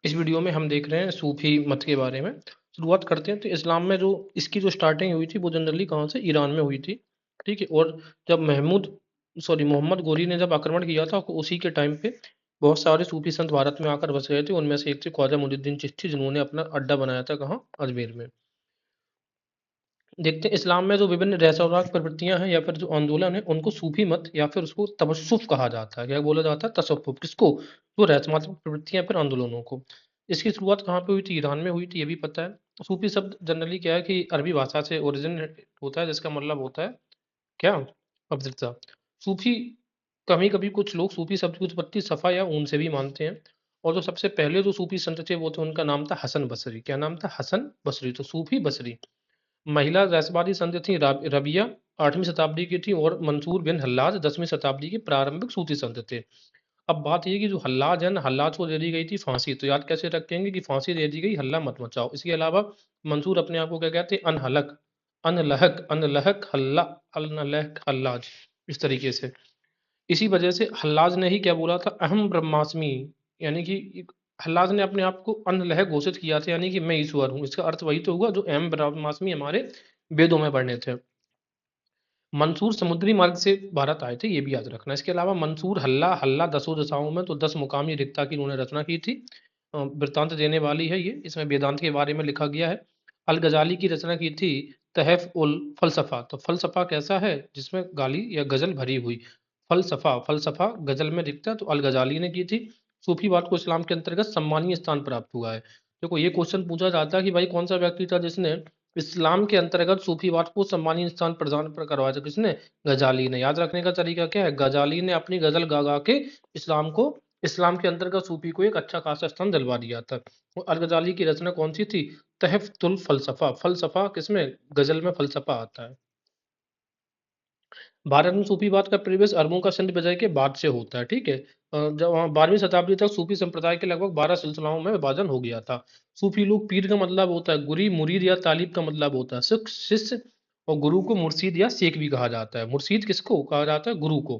इस वीडियो में हम देख रहे हैं सूफी मत के बारे में। शुरुआत करते हैं तो इस्लाम में जो इसकी जो स्टार्टिंग हुई थी वो जनरली कहाँ से, ईरान में हुई थी। ठीक है। और जब मोहम्मद गोरी ने जब आक्रमण किया था उसी के टाइम पे बहुत सारे सूफी संत भारत में आकर बस गए थे। उनमें से एक थे ख्वाजा मुइनुद्दीन चिश्ती, जिन्होंने अपना अड्डा बनाया था कहाँ, अजमेर में। देखते हैं इस्लाम में जो विभिन्न रहस्यवाद प्रवृत्तियां हैं या फिर जो आंदोलन है उनको सूफी मत या फिर उसको तवस्सुफ कहा जाता है। क्या बोला जाता है? तसव्वुफ। किसको? जो रहस्यवाद प्रवृत्तियां या फिर आंदोलनों को। इसकी शुरुआत कहाँ पे हुई थी? ईरान में हुई थी, ये भी पता है। सूफी शब्द जनरली क्या है कि अरबी भाषा से ओरिजिन होता है, जिसका मतलब होता है क्या, पवित्रता। सूफी, कभी कभी कुछ लोग सूफी शब्द की उत्पत्ति सफा या ऊन से भी मानते हैं। और जो सबसे पहले जो सूफी संत थे वो थे, उनका नाम था हसन बसरी। क्या नाम था? हसन बसरी। तो सूफी बसरी। महिला रहस्यवादी संत थी रबिया, 8वीं शताब्दी की थी। और मंसूर बिन हल्लाज 10वीं शताब्दी के प्रारंभिक सूफी संत थे। अब बात ये कि जो हल्लाज है ना, हल्लाज को दे दी गई थी फांसी। तो याद कैसे रखेंगे कि फांसी दे दी गई, हल्ला मत मचाओ। इसके अलावा मंसूर अपने आप को क्या कहते हैं? अनहलक, अनलहक, अनलहक हल्ला, अनलहक हल्लाज, इस तरीके से। इसी वजह से हल्लाज ने ही क्या बोला था? अहम ब्रह्मास्मि। यानी कि हल्लाज ने अपने आप को अनलह घोषित किया था, यानी कि मैं ईश्वर हूँ। इसका अर्थ वही तो हुआ जो अहम ब्रह्मास्मि हमारे वेदों में पढ़ने थे। मंसूर समुद्री मार्ग से भारत आए थे, ये भी याद रखना। इसके अलावा मंसूर हल्ला, हल्ला दसों दिशाओं में, तो 10 मुकामी रिक्ता की उन्होंने रचना की थी। वृत्तांत देने वाली है ये, इसमें वेदांत के बारे में लिखा गया है। अल गजाली की रचना की थी तहफ उल फलसफा। तो फलसफा कैसा है? जिसमें गाली या गजल भरी हुई। फलसफा, फलसफा गजल में दिखता है, तो अल गजाली ने की थी। सूफीवाद को इस्लाम के अंतर्गत सम्मानीय स्थान प्राप्त हुआ है। देखो ये क्वेश्चन पूछा जाता है कि भाई कौन सा व्यक्ति था जिसने इस्लाम के अंतर्गत सूफीवाद को सम्मानीय स्थान प्रदान करवाया था? किसने? गजाली ने। याद रखने का तरीका क्या है? गजाली ने अपनी गजल गा गा के इस्लाम के अंतर्गत सूफी को एक अच्छा खासा स्थान दिलवा दिया था। और अल गजाली की रचना कौन सी थी? तहफतुल फलसफा। फलसफा किसमें? गजल में फलसफा आता है। भारत में सूफीवाद का प्रवेश अरबों का सिंध विजय के बाद से होता है। ठीक है। जब वहाँ 12वीं शताब्दी तक सूफी संप्रदाय के लगभग 12 सिलसिलाओं में विभाजन हो गया था। सूफी लोग, पीर का मतलब होता है गुरी, मुरीद या तालिब का मतलब होता है सिख, शिष्य। और गुरु को मुर्शीद या शेख भी कहा जाता है। मुर्शीद किसको कहा जाता है? गुरु को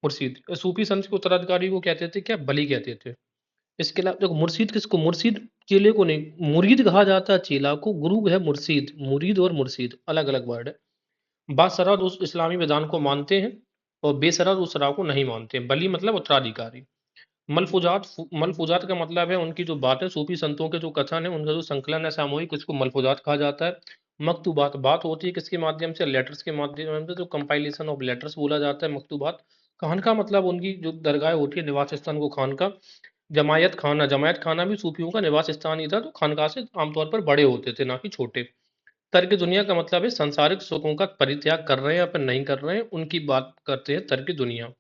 मुर्शीद। सूफी संत के उत्तराधिकारी को कहते थे क्या? बली कहते थे। इसके अलावा देखो, मुर्शीद किसको? मुर्शीद चेले को नहीं, मुरीद कहा जाता है चेला को, गुरु है मुर्शीद। मुरीद और मुर्शीद अलग अलग वर्ड है। बाशरत उस इस्लामी विधान को मानते हैं और बेशरत उस शरह को नहीं मानते हैं। बली मतलब उत्तराधिकारी। मलफूजात का मतलब है उनकी जो बातें, सूफी संतों के जो कथन है उनका जो संकलन है सामूहिक, उसको मलफूजात कहा जाता है। मकतूबात, बात होती है किसके माध्यम से? लेटर्स के माध्यम से, जो कंपाइलेशन ऑफ लेटर्स बोला जाता है मकतूबात। खान का मतलब उनकी जो दरगाह होती है, निवास स्थान को खान का। जमायत खाना, जमायत खाना भी सूफियों का निवास स्थान ही था, तो खानका से आमतौर पर बड़े होते थे, ना कि छोटे। तर्क दुनिया का मतलब है सांसारिक सुखों का परित्याग कर रहे हैं या फिर नहीं कर रहे हैं, उनकी बात करते हैं तर्क दुनिया।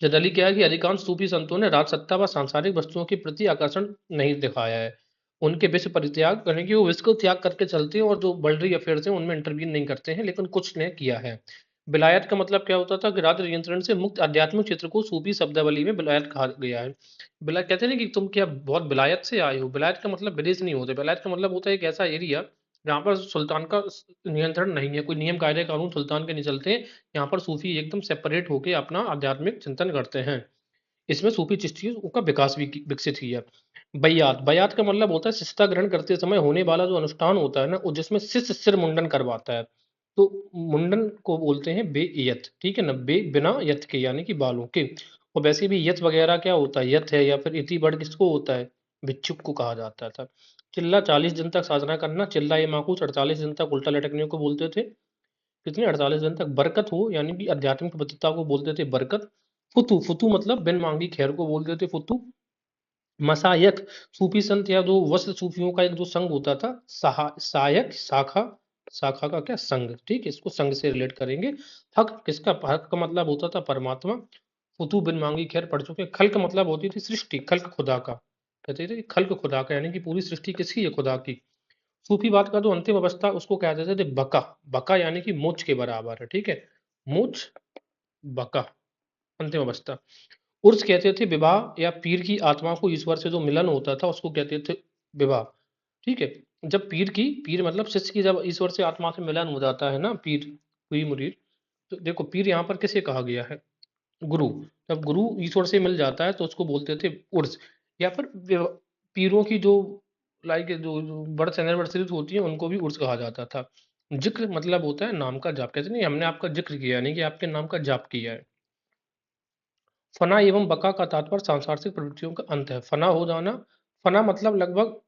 जनरली क्या है कि अधिकांश सूफी संतों ने राजसत्ता व सांसारिक वस्तुओं के प्रति आकर्षण नहीं दिखाया है। उनके विश्व परित्याग करने की, वो विश्व को त्याग करके चलते हैं और जो वर्ल्डली अफेयर्स हैं उनमें इंटरवीन नहीं करते हैं, लेकिन कुछ ने किया है। विलायत का मतलब क्या होता था? कि राज्य नियंत्रण से मुक्त आध्यात्मिक क्षेत्र को सूफी शब्दावली में विलायत कहा गया है। विलायत कहते हैं ना कि तुम क्या बहुत विलायत से आए हो। विलायत का मतलब विदेश नहीं होते। विलायत का मतलब होता है एक ऐसा एरिया जहाँ पर सुल्तान का नियंत्रण नहीं है, कोई नियम कायदे कानून सुल्तान के नहीं चलते हैं। यहाँ पर सूफी एकदम सेपरेट होके अपना आध्यात्मिक चिंतन करते हैं। इसमें सूफी चिश्तियों का विकास भी विकसित किया। बयात, बयात का मतलब होता है शिष्यता ग्रहण करते समय होने वाला जो अनुष्ठान होता है ना, वो जिसमें शिष्य सिर मुंडन करवाता है। तो मुंडन को बोलते हैं बेयत। ठीक है ना, बे बिना यत के, यानी कि बालों के। और वैसे भी यत वगैरह क्या होता है? यत है या फिर इति वर्ड किसको होता है? भिक्षुक को कहा जाता था। चिल्ला 40 दिन तक साधना करना, चिल्ला ये माकूस 48 दिन तक उल्टा लटकने को बोलते थे। कितने? 48 दिन तक। बरकत हो, यानी कि आध्यात्मिक पवित्रता को बोलते थे बरकत। फुतू, फुतू मतलब बिन मांगी खैर को बोलते थे फुतू। मसायक, सूफी संत या जो वस्त्र सूफियों का एक जो संघ होता था, सायक शाखा, शाखा का क्या? संघ। ठीक है, इसको संघ से रिलेट करेंगे। हक किसका? हक का मतलब होता था परमात्मा। फुतू बिन मांगी खैर पढ़ चुके। खल्क मतलब होती थी सृष्टि, खल्क खुदा का। कहते थे खल्क खुदा का, यानी कि पूरी सृष्टि किसकी है? खुदा की। सूफीवाद का जो अंतिम अवस्था उसको कहते थे बका। बका यानी कि मोक्ष के बराबर है। ठीक है, मोक्ष, बका, अंतिम अवस्था। उर्स कहते थे विवाह या पीर की आत्मा को ईश्वर से जो मिलन होता था उसको कहते थे विवाह। ठीक है। जब पीर मतलब शिष्य की जब ईश्वर से आत्मा से मिलन हो जाता है ना, पीर मुरीद। तो देखो पीर यहाँ पर किसे कहा गया है? गुरु। जब गुरु ईश्वर से मिल जाता है तो उसको बोलते थे उर्स। या फिर पीरों की जो लाइक जो बर्थ एनिवर्सरीज होती है उनको भी उर्स कहा जाता था। जिक्र मतलब होता है नाम का जाप, कहते नहीं हमने आपका जिक्र किया, यानी कि आपके नाम का जाप किया है। फना एवं बका का तात्पर्य सांसारिक प्रवृत्तियों का अंत है। फना हो जाना, फना मतलब लगभग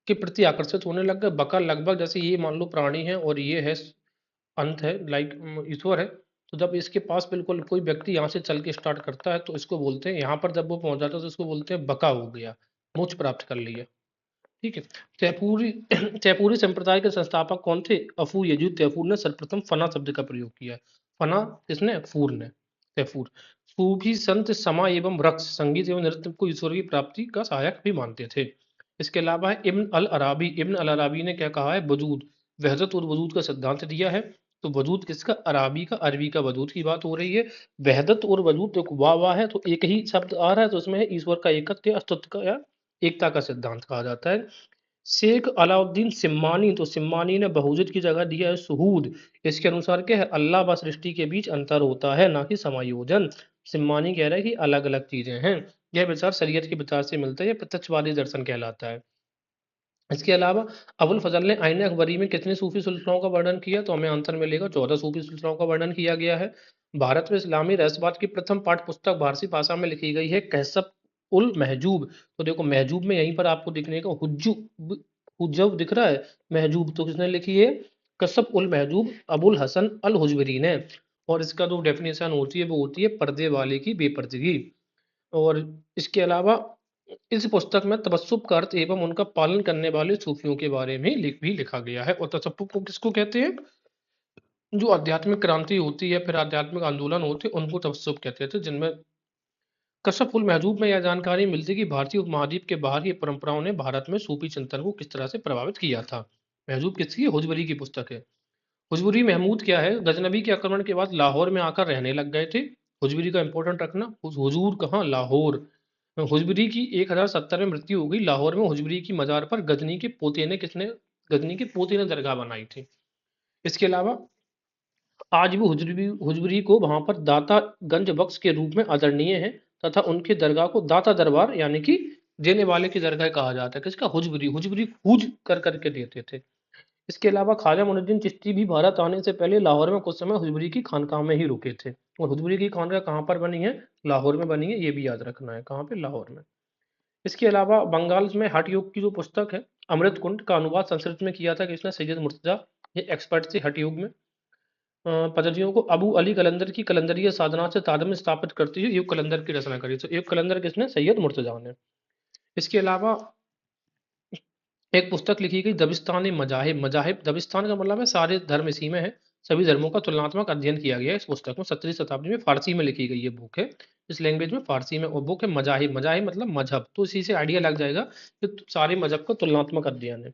के प्रति आकर्षित होने लग गए, बका लगभग जैसे ये मान लो प्राणी है और ये है अंत है, लाइक ईश्वर है। तो जब इसके पास बिल्कुल कोई व्यक्ति यहाँ से चल के स्टार्ट करता है तो इसको बोलते हैं, यहाँ पर जब वो पहुंच जाता है तो इसको बोलते हैं बका हो गया, मोक्ष प्राप्त कर लिया। ठीक है। तैफूरी तैफूरी संप्रदाय के संस्थापक कौन थे? अफू यजूद तैफूर ने सर्वप्रथम फना शब्द का प्रयोग किया है। फना किसने? फूर ने, तैफूर। सूफी संत समा एवं रक्स, संगीत एवं नृत्य को ईश्वर की प्राप्ति का सहायक भी मानते थे। इसके अलावा है इब्न अल अराबी ने क्या कहा है? वजूद, वहदत और वजूद का सिद्धांत दिया है। तो वजूद किसका? अराबी का, अरबी का वजूद की बात हो रही है। वहदत और वजूद देखो वाह वाह है तो एक ही शब्द आ रहा है, तो उसमें है ईश्वर का एकत्व या अस्तित्व का या एकता का सिद्धांत कहा जाता है। शेख अलाउद्दीन सिम्मानी, तो सिम्मानी ने बहुजुद की जगह दिया है सुहूद। इसके अनुसार क्या है? अल्लाह व सृष्टि के बीच अंतर होता है, ना कि समायोजन। सिम्मानी कह रहा है कि अलग अलग चीजें हैं। यह विचार शरीयत के विचार से मिलता है, यह प्रत्यक्षवादी दर्शन कहलाता है। इसके अलावा अबुल फजल ने आईन अकबरी में कितने सूफी सिलसिलों का वर्णन किया? तो हमें आंसर मिलेगा 14 सूफी सिलसिलों का वर्णन किया गया है। भारत में इस्लामी रहस्यवाद की प्रथम पाठ पुस्तक फारसी भाषा में लिखी गई है, कहसब उल महजूब। तो देखो महजूब में यहीं पर आपको दिखने का हुज्जब दिख रहा है, महजूब तो किसने लिखी है? कसब उल महजूब अबुल हसन अल हुजवरी ने। और इसका जो डेफिनेशन होती है वो होती है पर्दे वाले की बेपर्दगी। और इसके अलावा इस पुस्तक में तबस्सुब का अर्थ एवं उनका पालन करने वाले सूफियों के बारे में भी लिखा गया है। और तसव्वुफ को किसको कहते हैं? जो आध्यात्मिक क्रांति होती है, फिर आध्यात्मिक आंदोलन होते हैं, उनको तवस्सुफ कहते थे, जिनमें कशफ उल महजूब में यह जानकारी मिलती है कि भारतीय उपमहाद्वीप के बाहर की परंपराओं ने भारत में सूफी चिंतन को किस तरह से प्रभावित किया था। महजूब किसकी है? हुजवरी की पुस्तक है। हुजवरी महमूद क्या है? गजनबी के आक्रमण के बाद लाहौर में आकर रहने लग गए थे। हुजवरी का इंपॉर्टेंट रखना, हुजूर कहाँ? लाहौर। हुजबरी की 1070 में मृत्यु हो गई। लाहौर में हुजबरी की मजार पर गजनी के पोते ने दरगाह बनाई थी। इसके अलावा आज भी हुजबरी को वहां पर दाता गंज बख्श के रूप में आदरणीय है, तथा उनके दरगाह को दाता दरबार यानी कि देने वाले की दरगाह कहा जाता है। किसका? हुजबरी। हुजबरी हुज कर करके देते थे। इसके अलावा ख्वाजा मुइनुद्दीन चिश्ती भी भारत आने से पहले लाहौर में कुछ समय हुजबरी की खानकाह में ही रुके थे। और हुजबरी की खानकाह कहाँ पर बनी है? लाहौर में बनी है, ये भी याद रखना है। कहाँ पे? लाहौर में। इसके अलावा बंगाल में हठ योग की जो पुस्तक है अमृत कुंड का अनुवाद संस्कृत में किया था किसने? सैयद मुर्तजा। ये एक्सपर्ट थे हठ योग में। पद्धतियों को अबू अली कलंदर की कलंदरीय साधना से तादात्म्य स्थापित करती हुई युग कलंदर की रचना करी। तो युग कलंदर किसने? सैयद मुर्तजा ने। इसके अलावा एक पुस्तक लिखी गई दबिस्तान मजाहिब। मजाहिब दबिस्तान का मतलब है सारे धर्म इसी में है, सभी धर्मों का तुलनात्मक अध्ययन किया गया है इस पुस्तक में। 17वीं शताब्दी में फारसी में लिखी गई ये बुक है, इस लैंग्वेज में फारसी में। और बुक है मजाहिब। मजाहिब मतलब मजहब, तो इसी से आइडिया लग जाएगा कि सारे मजहब का तुलनात्मक अध्ययन है।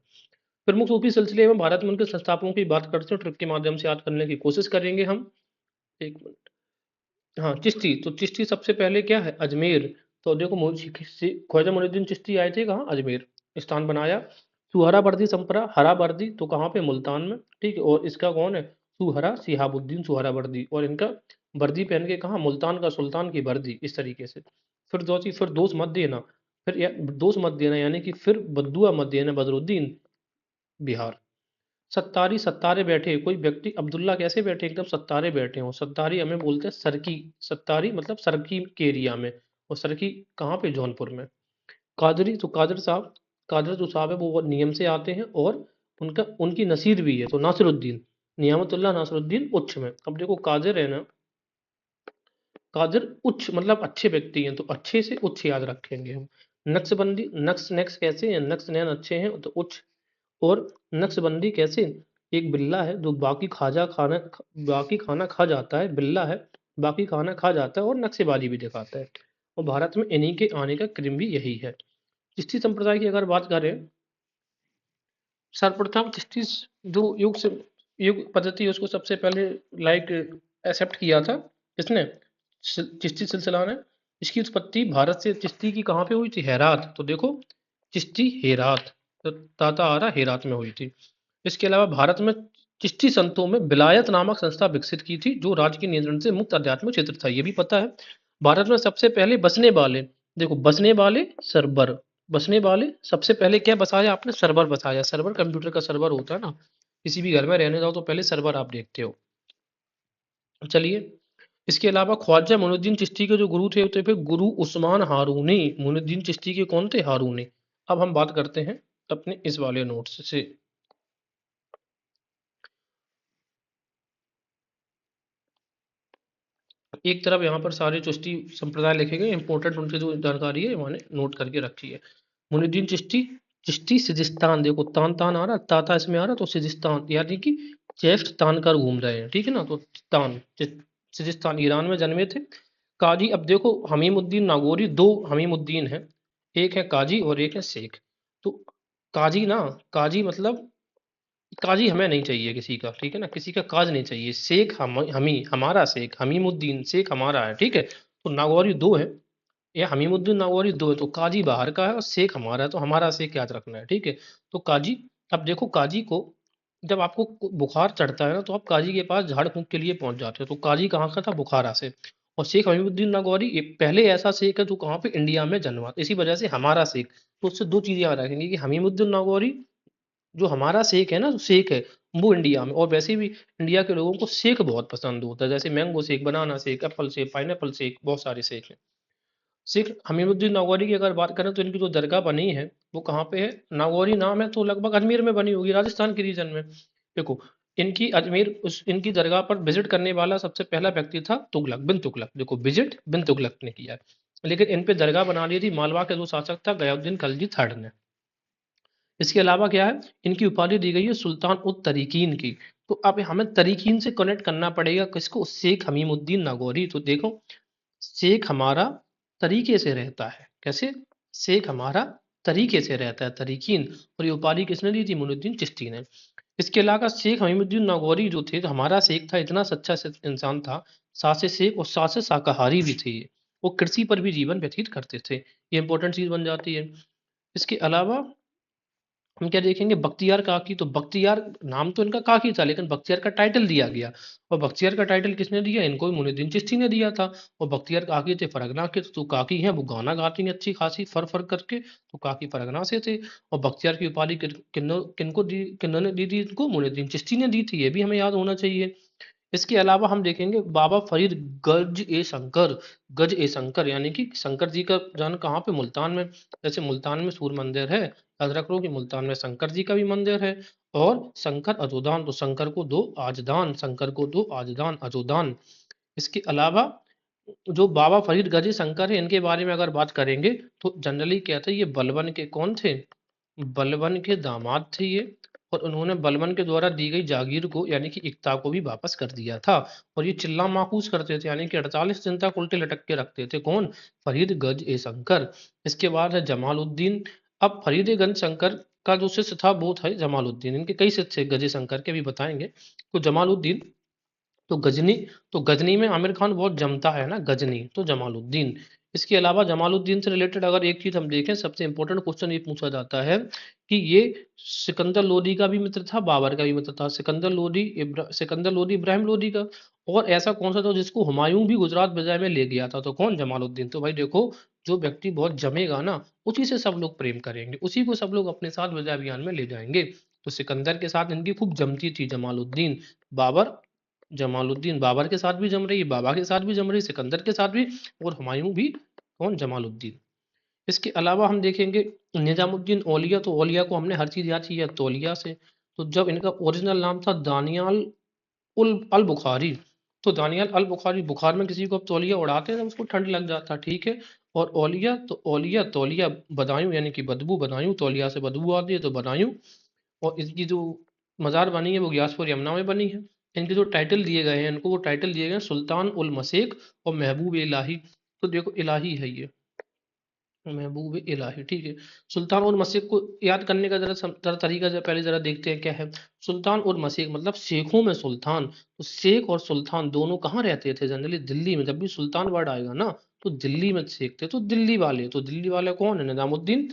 प्रमुख सूफी सिलसिले में भारत में उनके संस्थापकों की बात करते हैं, ट्रिक के माध्यम से याद करने की कोशिश करेंगे हम। एक मिनट। हाँ, चिश्ती। तो चिश्ती सबसे पहले क्या है? अजमेर। तो देखो ख्वाजा मुइनुद्दीन चिश्ती आए थे कहाँ? अजमेर स्थान बनाया। सुहरावर्दी संपरा, हरावर्दी तो कहाँ पे? मुल्तान में। ठीक है। और इसका कौन है? सुहरा सिहाबुद्दीन सुहरावर्दी। और इनका वर्दी पहन के कहाँ? मुल्तान का सुल्तान की वर्दी, इस तरीके से। फिर दो चीज, फिर दोष मत देना, दोष मत देना यानी कि फिर बद्दुआ मत देना, बदरुद्दीन बिहार। सत्तारी, सत्तारे बैठे, कोई व्यक्ति अब्दुल्ला कैसे बैठे? एकदम सत्तारे बैठे हो। सत्तारी हमें बोलते हैं सरकी। सत्तारी मतलब सरकी के एरिया में। और सरकी कहाँ पे? जौनपुर में। कादरी, तो कादर जो साहब है वो नियम से आते हैं, और उनकी नसीर भी है, तो नासिरुद्दीन, नियामतुल्लाह नासिरुद्दीन उच्च में। अब देखो कादिर है ना, कादिर उच्च मतलब अच्छे व्यक्ति हैं, तो अच्छे से उच्च याद रखेंगे हम। नक्शबंदी, नक्श कैसे हैं? नक्श नैन अच्छे हैं तो उच्च। और नक्शबंदी कैसे? एक बिल्ला है जो बाकी खाना खा जाता है, बिल्ला है, बाकी खाना खा जाता है और नक्शेबाजी भी दिखाता है। और भारत में इन्हीं के आने का क्रम भी यही है। चिश्ती संप्रदाय की अगर बात करें, सर्वप्रथम चिश्ती जो युग पद्धति है उसको सबसे पहले लाइक एक्सेप्ट किया था किसने? चिश्ती सिलसिला ने। इसकी उत्पत्ति भारत से चिश्ती की कहाँ पे हुई थी? हेरात। तो देखो चिश्ती हेरात, तो ताता आरा हेरात में हुई थी। इसके अलावा भारत में चिश्ती संतों में विलायत नामक संस्था विकसित की थी, जो राज्य के नियंत्रण से मुक्त आध्यात्मिक क्षेत्र था, ये भी पता है। भारत में सबसे पहले बसने वाले देखो बसने वाले सर्वर, बसने वाले सबसे पहले क्या बसाया आपने? सर्वर बसाया। सर्वर कंप्यूटर का सर्वर होता है ना, किसी भी घर में रहने जाओ तो पहले सर्वर आप देखते हो। चलिए, इसके अलावा ख्वाजा मोइनुद्दीन चिश्ती के जो गुरु थे, तो फिर गुरु उस्मान हारूनी। मोइनुद्दीन चिश्ती के कौन थे? हारूनी। अब हम बात करते हैं अपने इस वाले नोट्स से। एक तरफ यहाँ पर सारे चिश्ती संप्रदाय लिखे गए, इंपॉर्टेंट उनकी जो जानकारी है मैंने नोट करके रखी है। मोइनुद्दीन चिश्ती, चिश्ती सिजिस्तान, देखो तान तान आ रहा, ताता इसमें आ रहा, तो सिजिस्तान यानी कि चेस्ट तान कर घूम रहे हैं, ठीक है ना, तो तान सिजिस्तान ईरान में जन्मे थे। काजी, अब देखो हमीमुद्दीन नागौरी, दो हमीमुद्दीन हैं, एक है काजी और एक है शेख। तो काजी ना, काजी मतलब काजी हमें नहीं चाहिए किसी का, ठीक है ना, किसी का काज नहीं चाहिए। शेख हमी हमारा शेख, हमीमुद्दीन शेख हमारा है, ठीक है। तो नागौरी दो है, ये हमीमुद्दीन नागौरी दो है, तो काजी बाहर का है और शेख हमारा है, तो हमारा शेख याद रखना है, ठीक है। तो काजी, अब देखो काजी को जब आपको बुखार चढ़ता है ना, तो आप काजी के पास झाड़ फूंक के लिए पहुंच जाते हो। तो काजी कहाँ का था? बुखारा से। और शेख हमीमुद्दीन नागौरी ये पहले ऐसा शेख है जो कहाँ पे? इंडिया में जन्मा, इसी वजह से हमारा शेख। तो उससे दो चीजें याद रखेंगे कि हमीमुद्दीन नागौरी जो हमारा शेख है ना, जो शेख है वो इंडिया में, और वैसे भी इंडिया के लोगों को शेक बहुत पसंद होता है, जैसे mango shake, banana shake, Apple shake, pineapple shake, बहुत सारे शेक हैं। शेख हमीमुद्दीन नागौरी की अगर बात करें तो इनकी जो दरगाह बनी है वो कहाँ पे है? नागौरी नाम है तो लगभग अजमेर में बनी होगी, राजस्थान के रीजन में। देखो, इनकी अजमेर उस इनकी दरगाह पर विजिट करने वाला सबसे पहला व्यक्ति था तुगलक बिन तुगलक। देखो, विजिट बिन तुगलक ने किया है। लेकिन इन पे दरगाह बना ली थी मालवा के जो शासक था गयाउद्दीन खलजी थर्ड ने। इसके अलावा क्या है? इनकी उपाधि दी गई है सुल्तान उत तरीकीन की। तो अब हमें तरीकीन से कनेक्ट करना पड़ेगा किसको? शेख हमीमुद्दीन नागौरी। तो देखो, शेख हमारा तरीके से रहता है, कैसे? शेख हमारा तरीके से रहता है, तरीकीन। और ये उपाधि किसने दी थी? मोइनुद्दीन चिश्ती ने। इसके अलावा शेख हमीमुद्दीन नागौरी जो थे, जो हमारा शेख था, इतना सच्चा इंसान था, सासे शेख और सासे शाकाहारी भी थे ये। वो कृषि पर भी जीवन व्यतीत करते थे, ये इंपॉर्टेंट चीज बन जाती है। इसके अलावा हम क्या देखेंगे? बख्तियार काकी। तो बख्तियार नाम तो इनका काकी था, लेकिन बख्तियार का टाइटल दिया गया, और बख्तियार का टाइटल किसने दिया? इनको मोइनुद्दीन चिश्ती ने दिया था। और बख्तियार काकी थे फरगना के, तो काकी हैं वो गाना गाती हैं अच्छी खासी फर फर करके, तो काकी फरगना से थे। और बख्तियार की उपाधि किनको दी, किन्होंने दी थी इनको? मोइनुद्दीन चिश्ती ने दी थी, ये भी हमें याद होना चाहिए। इसके अलावा हम देखेंगे बाबा फरीद गज ए शंकर यानी कि शंकर जी का जन्म कहाँ पे? मुल्तान में। जैसे मुल्तान में सूर्य मंदिर है, याद रख लो कि मुल्तान में शंकर जी का भी मंदिर है। और शंकर अजोदान, तो शंकर को दो आजदान, शंकर को दो आजदान अजोदान। इसके अलावा जो बाबा फरीद गज ए शंकर है, इनके बारे में अगर बात करेंगे तो जनरली क्या थे? ये बलबन के कौन थे? बलबन के दामाद थे ये। और उन्होंने बलबन के द्वारा दी गई जागीर को यानी कि इक्ता को भी वापस कर दिया था। और ये चिल्ला माकूस करते थे, यानी कि 48 दिन तक उल्टे लटक के रखते थे। कौन? फरीद गज ए शंकर। इसके बाद है जमालुद्दीन। अब फरीद गंज शंकर का जो शिष्य था वो था जमालुद्दीन। इनके कई शिष्य थे गजे शंकर के, भी बताएंगे। तो जमालुद्दीन, तो गजनी, तो गजनी में आमिर खान बहुत जमता है ना, गजनी, तो जमालुद्दीन। इसके अलावा जमालुद्दीन से रिलेटेड अगर एक चीज हम देखें, सबसे इंपॉर्टेंट क्वेश्चन ये पूछा जाता है कि ये सिकंदर लोदी का भी मित्र था, बाबर का भी मित्र था। सिकंदर लोदी इब्राहिम लोदी का। और ऐसा कौन सा था जिसको हुमायूं भी गुजरात विजय में ले गया था? तो कौन? जमालुद्दीन। तो भाई देखो, जो व्यक्ति बहुत जमेगा ना, उसी से सब लोग प्रेम करेंगे, उसी को सब लोग अपने साथ विजय अभियान में ले जाएंगे। तो सिकंदर के साथ इनकी खूब जमती थी जमालुद्दीन। बाबर, जमालुद्दीन बाबर के साथ भी जम रही, बाबा के साथ भी जम रही, सिकंदर के साथ भी, और हुमायूं भी। कौन? जमालुद्दीन। इसके अलावा हम देखेंगे निजामुद्दीन औलिया। तो औलिया को हमने हर चीज याद की है तौलिया से। तो जब इनका ओरिजिनल नाम था दानियाल उल अल बुखारी। तो दानियाल अल बुखारी, बुखार में किसी को आप तौलिया उड़ाते हैं तो उसको ठंड लग जाता, ठीक है। और औलिया, तो औलिया तौलिया, बदायूं यानी कि बदबू, बदायूं, तौलिया से बदबू आती है तो बदायूं। और इसकी जो मज़ार बनी है वो ग्यासपुर यमुना में बनी है। इनके जो टाइटल दिए गए हैं, इनको वो टाइटल दिए गए हैं सुल्तान उल मसेक और महबूब इलाही। तो देखो इलाही है ये, महबूब इलाही, ठीक है। सुल्तान और मसीक को याद करने का जरा तरीका जरा पहले जरा देखते हैं क्या है। सुल्तान और मसीक मतलब शेखों में सुल्तान। तो शेख और सुल्तान दोनों कहाँ रहते थे? जनरली दिल्ली में। जब भी सुल्तान वर्ड आएगा ना, तो दिल्ली में शेख थे। तो दिल्ली वाले, तो दिल्ली वाले कौन है? निजामुद्दीन।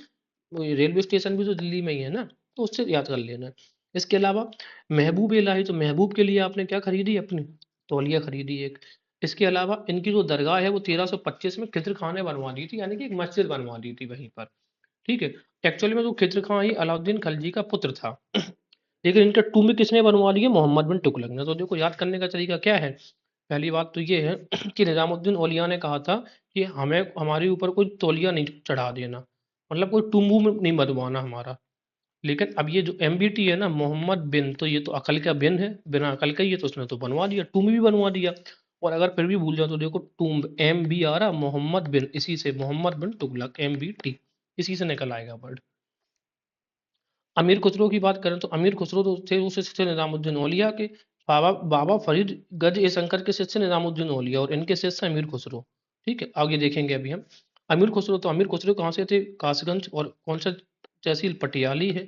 वो ये रेलवे स्टेशन भी तो दिल्ली में ही है ना, तो उससे याद कर लेना। इसके अलावा महबूब इलाही, तो महबूब के लिए आपने क्या खरीदी? अपनी तौलिया खरीदी एक। इसके अलावा इनकी जो दरगाह है वो 1325 में खिज्र खान ने बनवा दी थी, यानी कि एक मस्जिद बनवा दी थी वहीं पर। ठीक है। एक्चुअली में जो खिज्र खान ही अलाउद्दीन खिलजी का पुत्र था। लेकिन इनका टूम्ब किसने बनवा दिया? मोहम्मद बिन तुगलक ने। तो देखो याद करने का तरीका क्या है? पहली बात तो ये है कि निजामुद्दीन औलिया ने कहा था कि हमें हमारे ऊपर कोई तौलिया नहीं चढ़ा देना, मतलब कोई टुम्बू में नहीं बनवाना हमारा। लेकिन अब ये जो एमबीटी है ना, मोहम्मद बिन, तो ये तो अकल का बिन है, बिना अकल का ही है, तो उसने तो बनवा दिया, टुम्ब भी बनवा दिया। और अगर फिर भी भूल जाओ तो देखो टुम्ब एम बी आ रहा, मोहम्मद बिन, इसी से मोहम्मद बिन तुगलक, एम बी टी, इसी से निकल आएगा वर्ड। अमीर खुसरो की बात करें तो अमीर खुसरो तो थे उस शिष्य निजामुद्दीन औलिया के। बाबा बाबा फरीद गज ए शंकर के शिष्य निजामुद्दीन औलिया, और इनके शिष्य अमीर खुसरो। ठीक है, आगे देखेंगे अभी हम। अमीर खुसरो, तो अमीर खुसरो कहाँ से थे? कासगंज, और कौन सा तहसील? पटियाली है।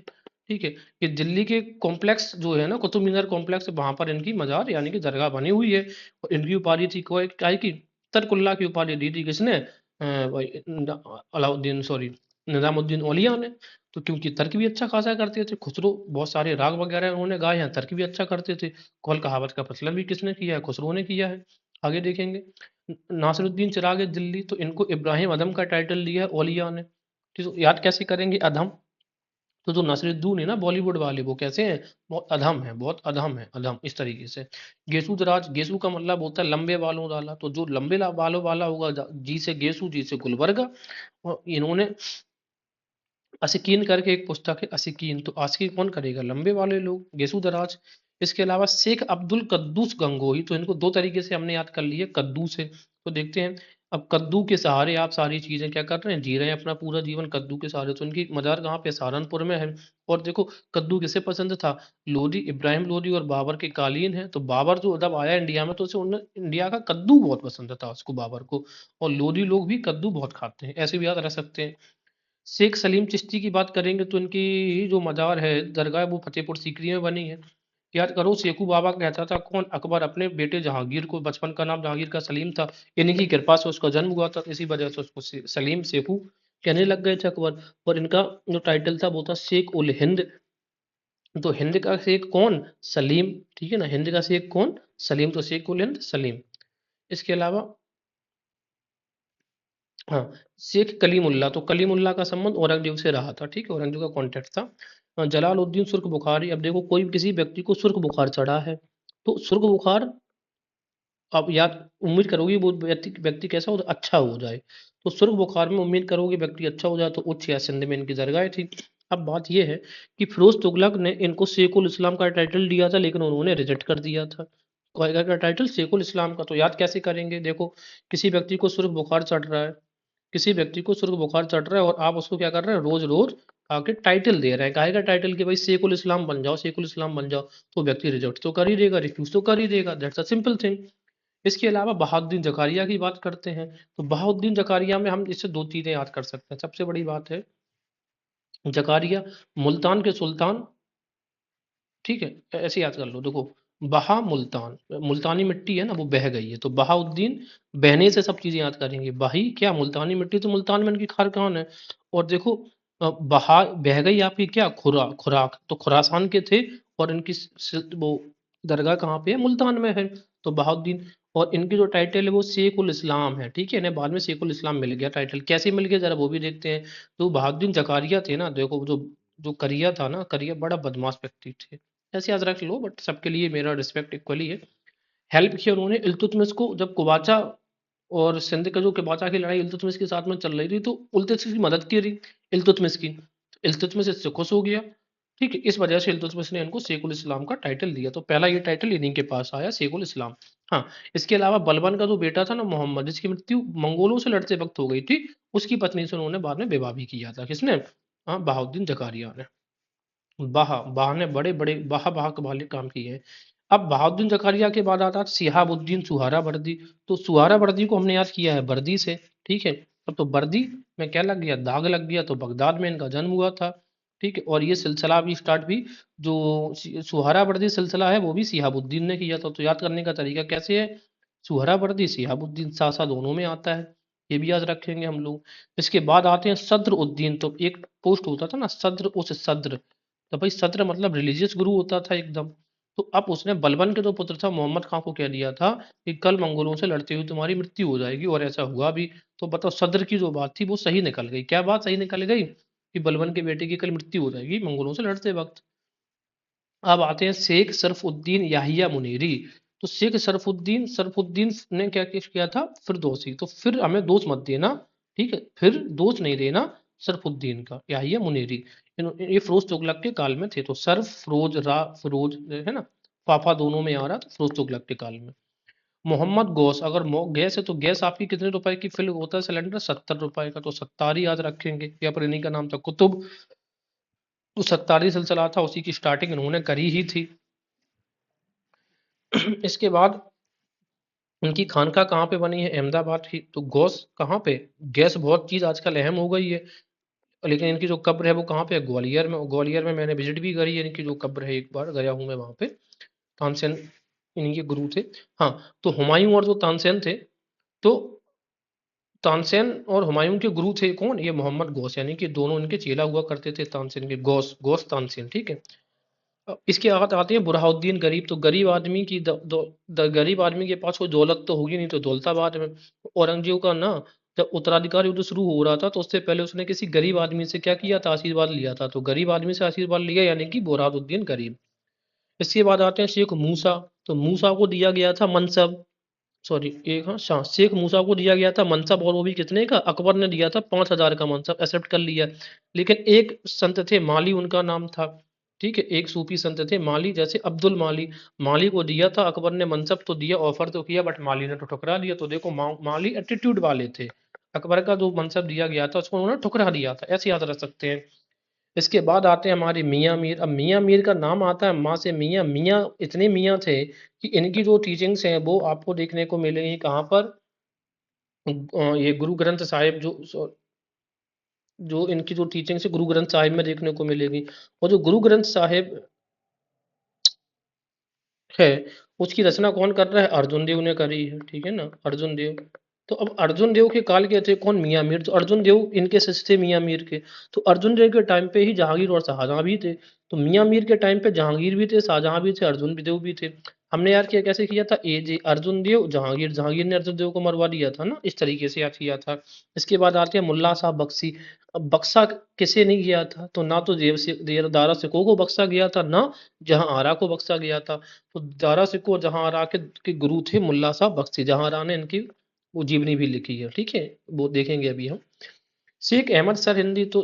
ठीक है। ये दिल्ली के कॉम्प्लेक्स जो है ना, कुतुब मीनार कॉम्प्लेक्स, वहां पर इनकी मजार यानी कि दरगाह बनी हुई है। और इनकी उपाधि थी क्या की? तर्कुल्ला की उपाधि दी थी किसने? अलाउद्दीन, सॉरी, निजामुद्दीन औलिया ने। तो क्योंकि तर्क भी अच्छा खासा करते थे खुसरो, बहुत सारे राग वगैरह उन्होंने गाए हैं, तर्क भी अच्छा करते थे। कौल कहावत का प्रचलन भी किसने किया है? खुसरो ने किया है। आगे देखेंगे। नासिरुद्दीन चिराग दिल्ली, तो इनको इब्राहिम अदम का टाइटल दिया है औलिया ने। ठीक है, याद कैसे करेंगे अधम? तो जो नसरुद्दीन है ना बॉलीवुड वाले, वो कैसे हैं? बहुत अधम है, बहुत अधम है, अधम इस तरीके से। गेसू दराज, गेसू का मतलब होता है लंबे बालों वाला, तो जो लंबे बालों वाला होगा, जी से गेसू, जी से गुलबर्गा। और इन्होंने असिकीन करके एक पुस्तक है, असिकीन, तो आशिकी कौन करेगा? लंबे वाले लोग, गेसू दराज। इसके अलावा शेख अब्दुल कद्दूस गंगोही, तो इनको दो तरीके से हमने याद कर लिए, कद्दू से। तो देखते हैं, अब कद्दू के सहारे आप सारी चीजें क्या कर रहे हैं? जी रहे हैं अपना पूरा जीवन कद्दू के सहारे। तो इनकी मजार कहाँ पे? सहारनपुर में है। और देखो कद्दू किसे पसंद था? लोधी, इब्राहिम लोधी और बाबर के कालीन है। तो बाबर जो जब आया इंडिया में, तो उसे इंडिया का कद्दू बहुत पसंद था उसको, बाबर को। और लोधी लोग भी कद्दू बहुत खाते हैं, ऐसे भी याद रख सकते हैं। शेख सलीम चिश्ती की बात करेंगे तो इनकी जो मजार है, दरगाह, वो फतेहपुर सीकरी में बनी है। याद करो, शेखू बाबा कहता था कौन? अकबर अपने बेटे जहांगीर को, बचपन का नाम जहांगीर का सलीम था, इन्हीं की कृपा से उसका जन्म हुआ था, इसी वजह से उसको सलीम शेखू कहने लग गए थे अकबर। और इनका जो टाइटल था वो था शेख उल हिंद। तो हिंद का शेख कौन? सलीम। ठीक है ना, हिंद का शेख कौन? सलीम, तो शेख उल हिंद सलीम। इसके अलावा हाँ, शेख कलीमुल्ला, तो कलीमुल्ला का संबंध औरंगजेब से रहा था। ठीक है, औरंगजेब का कॉन्टेक्ट था। जलालुद्दीन सुर्ख बुखारी, अब देखो कोई किसी व्यक्ति को सुर्ख बुखार चढ़ा है, तो सुर्ख बुखार आप याद उम्मीद करोगे वो व्यक्ति व्यक्ति कैसा हो? अच्छा हो जाए। तो सुर्ख बुखार में उम्मीद करोगे व्यक्ति अच्छा हो जाए, तो उच्च या सिंध में इनकी दरगाह थी। अब बात यह है कि फिरोज तुगलक ने इनको शेखुल इस्लाम का टाइटल दिया था, लेकिन उन्होंने रिजेक्ट कर दिया था। क्या का टाइटल? शेखुल इस्लाम का। तो याद कैसे करेंगे? देखो, किसी व्यक्ति को सुर्ख बुखार चढ़ रहा है, किसी व्यक्ति को सुर्ख बुखार चढ़ रहा है, और आप उसको क्या कर रहे हैं? रोज रोज आके टाइटल दे रहे हैं, काहे का टाइटल? कि भाई शेखुल इस्लाम बन जाओ, शेखुल इस्लाम बन जाओ। तो व्यक्ति रिजेक्ट तो कर ही देगा, रिफ्यूज तो कर ही देगा, दैट्स अ सिंपल थिंग। इसके अलावा बहाउद्दीन जकारिया की बात करते हैं। तो बहाउद्दीन जकारिया में हम इससे दो चीजें याद कर सकते हैं। सबसे बड़ी बात है, जकारिया मुल्तान के सुल्तान। ठीक है, ऐसे याद कर लो। देखो, बहा मुल्तान, मुल्तानी मिट्टी है ना, वो बह गई है, तो बहाउद्दीन, बहने से सब चीजें याद करेंगे। बही क्या? मुल्तानी मिट्टी, तो मुल्तान में इनकी खार कौन है? और देखो, बहा बह गई आपकी क्या? खुराक, तो खुरासान के थे। और इनकी वो दरगाह कहाँ पे है? मुल्तान में है। तो बहाउद्दीन, और इनकी जो टाइटल है वो शेख उल इस्लाम है। ठीक है, इन्हें बाद में शेख उल इस्लाम मिल गया टाइटल, कैसे मिल गया जरा वो भी देखते हैं। तो बहाउद्दीन जकारिया थे ना, देखो जो जो करिया था ना, करिया बड़ा बदमाश व्यक्ति थे, ऐसे याद रख लो, बट सबके लिए मेरा रिस्पेक्ट इक्वली है। हेल्प किया उन्होंने इल्तुतमिश को, जब कुवाचा और सिंध का जो कुवाचा की लड़ाई इल्तुतमिश के साथ में चल रही थी, तो इल्तुतमिश की मदद की रही, इल्तुतमिश की, तो इल्तुतमिश इससे खुश हो गया। ठीक है, इस वजह से इल्तुतमिश ने इनको शेखुल इस्लाम का टाइटल दिया, तो पहला ये टाइटल इन्हीं के पास आया, शेखुल इस्लाम। हाँ, इसके अलावा बलबन का जो बेटा था ना मोहम्मद, जिसकी मृत्यु मंगोलों से लड़ते वक्त हो गई थी, उसकी पत्नी से उन्होंने बाद में विवाह भी किया था। किसने? हाँ, बहाउद्दीन जकारिया ने। बाह ने बड़े बड़े बाह वाले काम किए हैं। अब बहाउद्दीन जकारिया के बाद आता है सिहाबुद्दीन सुहरावर्दी। तो सुहरावर्दी को हमने याद किया है वर्दी से। ठीक है, अब तो वर्दी में क्या लग गया? दाग लग गया, तो बगदाद में इनका जन्म हुआ था। ठीक है, और ये सिलसिला भी स्टार्ट भी, जो सुहरावर्दी सिलसिला है, वो भी सिहाबुद्दीन ने किया था। तो याद करने का तरीका कैसे है? सुहरावर्दी, सिहाबुद्दीन, साथ साथ दोनों में आता है, ये भी याद रखेंगे हम लोग। इसके बाद आते हैं सद्र उद्दीन। तो एक पोस्ट होता था ना, सद्र, उस सद्र, तो भाई सत्र मतलब रिलीजियस गुरु होता था एकदम। तो अब उसने बलबन के जो पुत्र था मोहम्मद खां को कह दिया था कि कल मंगोलों से लड़ते हुए तुम्हारी मृत्यु हो जाएगी, और ऐसा हुआ भी। तो बताओ सदर की जो बात थी वो सही निकल गई। क्या बात सही निकल गई? कि बलबन के बेटे की कल मृत्यु हो जाएगी मंगोलों से लड़ते वक्त। अब आते हैं शेख सरफुद्दीन याहिया मुनीरी। तो शेख सरफुद्दीन ने क्या किया था? फिरदौसी। तो फिर हमें दोष मत देना, ठीक है, फिर दोष नहीं देना सरफुद्दीन का। याहिया मुनीरी ये फिरोज तुगलक के काल में थे। तो सर्फ फिरोज रा फिरोज है ना, पापा दोनों में आ रहा, तो फिरोज तुगलक के काल में। मोहम्मद गौस, अगर गैस है तो गैस आपकी कितने रुपए की फिल होता है सिलेंडर? 70 रुपए का। तो 70 ही याद रखेंगे। या पर इन्हीं का नाम था कुतुब। तो 70 सिलसिला था, उसी की स्टार्टिंग इन्होंने करी ही थी। इसके बाद उनकी खानका कहाँ पे बनी है? अहमदाबाद की। तो गौस कहाँ पे? गैस बहुत चीज आजकल अहम हो गई है, लेकिन इनकी जो कब्र है वो कहाँ पे है? ग्वालियर में। ग्वालियर में मैंने विजिट भी करी है, इनकी जो कब्र है एक बार गया हूँ मैं वहां पे। तानसेन इन्हीं के गुरु थे। हाँ, तो हुमायूं और जो तानसेन थे, तो तानसेन और हुमायूं के गुरु थे कौन? ये मोहम्मद गौस, यानी कि दोनों इनके चेला हुआ करते थे तानसेन के। गौस गौस तानसेन, ठीक है। इसके बाद आते हैं बुरहाउद्दीन गरीब। तो गरीब आदमी की गरीब आदमी के पास कोई दौलत तो होगी नहीं, तो दौलताबाद में। औरंगजेब का ना, जब उत्तराधिकारी युद्ध शुरू हो रहा था तो उससे पहले उसने किसी गरीब आदमी से क्या किया था? आशीर्वाद लिया था। तो गरीब आदमी से आशीर्वाद लिया, यानी कि बुरहाउद्दीन गरीब। इसके बाद आते हैं शेख मूसा। तो मूसा को दिया गया था मनसब, सॉरी एक, हाँ शेख मूसा को दिया गया था मनसब, और वो भी कितने का? अकबर ने दिया था 5,000 का मनसब, एक्सेप्ट कर लिया। लेकिन एक संत थे माली, उनका नाम था, ठीक है, एक सूफी संत थे माली, जैसे अब्दुल माली। माली को दिया था अकबर ने मनसब, तो दिया, ऑफर तो किया, बट माली ने तो ठुकरा दिया। तो देखो माली एटीट्यूड वाले थे। अकबर का जो मनसब दिया गया था उसको उन्होंने ठुकरा दिया था, ऐसे याद रख सकते हैं। इसके बाद आते हैं हमारे मियाँ मीर। अब मियाँ मीर का नाम आता है माँ से, मियाँ। मियाँ इतने मियाँ थे कि इनकी जो टीचिंग्स हैं वो आपको देखने को मिलेंगी कहाँ पर? ये गुरु ग्रंथ साहिब, जो इनकी जो टीचिंग्स है गुरु ग्रंथ साहिब में देखने को मिलेगी। और जो गुरु ग्रंथ साहिब है उसकी रचना कौन कर रहा है? अर्जुन देव ने करी है, ठीक है ना, अर्जुन देव। तो अब अर्जुन देव के काल के थे कौन? मियाँ मीर। तो अर्जुन देव इनके शिष्य थे मियाँ मीर के। तो अर्जुन देव के टाइम पे ही जहांगीर और शाहजहां भी थे। तो मियाँ मीर के टाइम पे जहांगीर भी थे, शाहजहां भी थे, अर्जुन देव भी थे। हमने यार किया कैसे किया था? ए जे अर्जुन देव जहांगीर, जहांगीर ने अर्जुन देव को मरवा दिया था ना, इस तरीके से याद किया था। इसके बाद आते हैं मुल्ला साहब बख्शी। अब बक्सा किसे नहीं गया था? तो ना तो दारा सिकों को बक्सा गया था, ना जहां आरा को बक्सा गया था। तो दारा सिकों और जहां आरा के गुरु थे मुल्ला साहब बख्शी। जहां आरा ने इनकी वो जीवनी भी लिखी है, ठीक है, वो देखेंगे अभी हम। शेख अहमद सर हिंदी। तो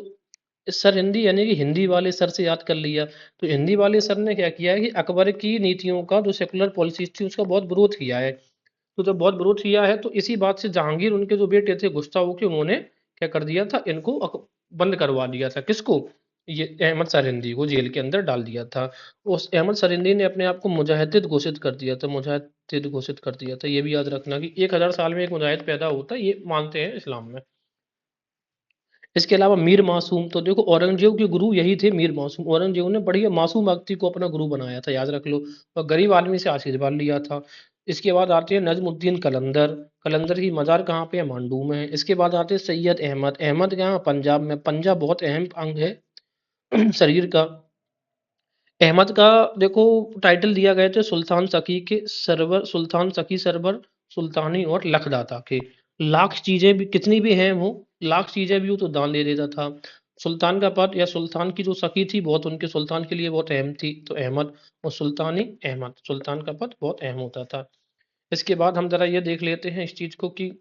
सर हिंदी यानी कि हिंदी वाले सर से याद कर लिया। तो हिंदी वाले सर ने क्या किया है कि अकबर की नीतियों का, जो सेकुलर पॉलिसीज थी उसका बहुत विरोध किया है। तो जब बहुत विरोध किया है तो इसी बात से जहांगीर, उनके जो बेटे थे गुस्ताव के, उन्होंने क्या कर दिया था? इनको बंद करवा दिया था। किसको? ये अहमद सरिंदी को जेल के अंदर डाल दिया था। उस अहमद सरिंदी ने अपने आप को मुजाहिद घोषित कर दिया था, मुजाहिद घोषित कर दिया था। ये भी याद रखना कि 1000 साल में एक मुजाहिद पैदा होता है, ये मानते हैं इस्लाम में। इसके अलावा मीर मासूम। तो देखो औरंगजेब के गुरु यही थे, मीर मासूम। औरंगजेब ने बढ़िया मासूम व्यक्ति को अपना गुरु बनाया था, याद रख लो। और गरीब आदमी से आशीर्वाद लिया था। इसके बाद आते हैं नजमुद्दीन कलंदर। कलंदर की मजार कहाँ पे है? मांडू में है। इसके बाद आते हैं सैयद अहमद। अहमद कहाँ? पंजाब में। पंजाब बहुत अहम अंग है शरीर का। अहमद का देखो टाइटल दिया गए थे सुल्तान सकी के सरवर, सुल्तान सकी सरवर सुल्तानी और लखदाता के। लाख चीजें भी कितनी भी हैं वो, लाख चीजें भी हो तो दान दे देता था। सुल्तान का पद या सुल्तान की जो सखी थी बहुत उनके सुल्तान के लिए बहुत अहम थी, तो अहमद। और सुल्तानी अहमद, सुल्तान का पद बहुत अहम होता था। इसके बाद हम जरा ये देख लेते हैं इस चीज को कि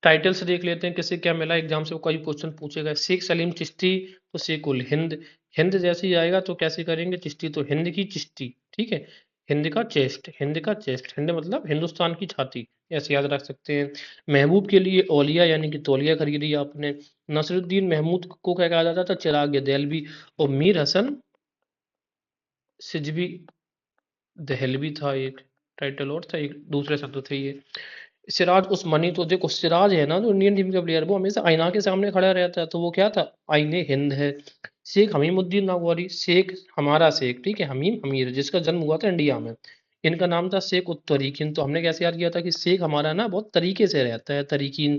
टाइटल से देख लेते हैं किसे क्या मिला। एग्जाम से कोई क्वेश्चन पूछेगा। शेख सलीम चिश्ती, तो शेख उल हिंद। हिंद जैसे ही आएगा तो कैसे करेंगे? चिश्ती, तो हिंद की चिश्ती, ठीक है। हिंद का चेस्ट, हिंद का चेस्ट, हिंद मतलब हिंदुस्तान की छाती, ऐसे याद रख सकते हैं। महबूब के लिए औलिया यानी कि तौलिया खरीदी आपने। नसरुद्दीन महमूद को क्या कहा जाता था? चिराग देहलवी। और मीर हसन सिजवी दहलवी था एक टाइटल, और था एक दूसरे शब्द थे ये। सिराज उस्मानी। तो देखो सिराज है ना जो इंडियन टीम का प्लेयर, वो हमेशा आईना के सामने खड़ा रहता है, तो वो क्या था? आईने हिंद है। शेख हमीमुद्दीन नागौरी। शेख हमारा शेख, ठीक है, हमीम हमीर, जिसका जन्म हुआ था इंडिया में। इनका नाम था शेख उत तरीकीन। तो हमने कैसे याद किया था कि शेख हमारा ना बहुत तरीके से रहता है, तरीकीन।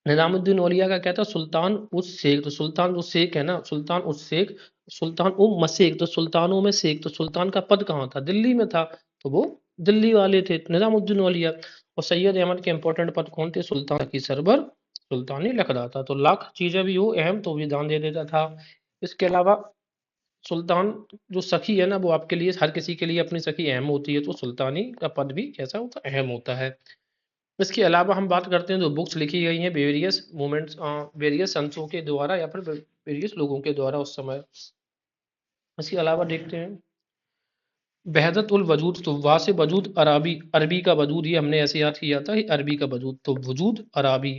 निजामुद्दीन औलिया का क्या था, सुल्तान उस शेख, तो सुल्तान जो शेख है ना, सुल्तान उस शेख, सुल्तान मशेख, तो सुल्तानों में शेख, तो सुल्तान का पद कहाँ था, दिल्ली में था, तो वो दिल्ली वाले थे निजामुद्दीन औलिया। और सैयद अहमद के इंपॉर्टेंट पद कौन थे, सुल्तान की सरबर, सुल्तानी लखदाता, तो लाख चीजें भी हो अहम तो भी दान दे देता था। इसके अलावा सुल्तान जो सखी है ना, वो आपके लिए, हर किसी के लिए अपनी सखी अहम होती है, तो सुल्तानी का पद भी कैसा होता है, अहम होता है। इसके अलावा हम बात करते हैं जो बुक्स लिखी गई हैं वेरियस मूवमेंट्स, वेरियस संतों के द्वारा या फिर वेरियस लोगों के द्वारा उस समय। इसके अलावा देखते हैं वहदत उल वजूद, तो वाह से वजूद अरबी, अरबी का वजूद, ये हमने ऐसे याद किया था, ये अरबी का वजूद, तो वजूद अरबी,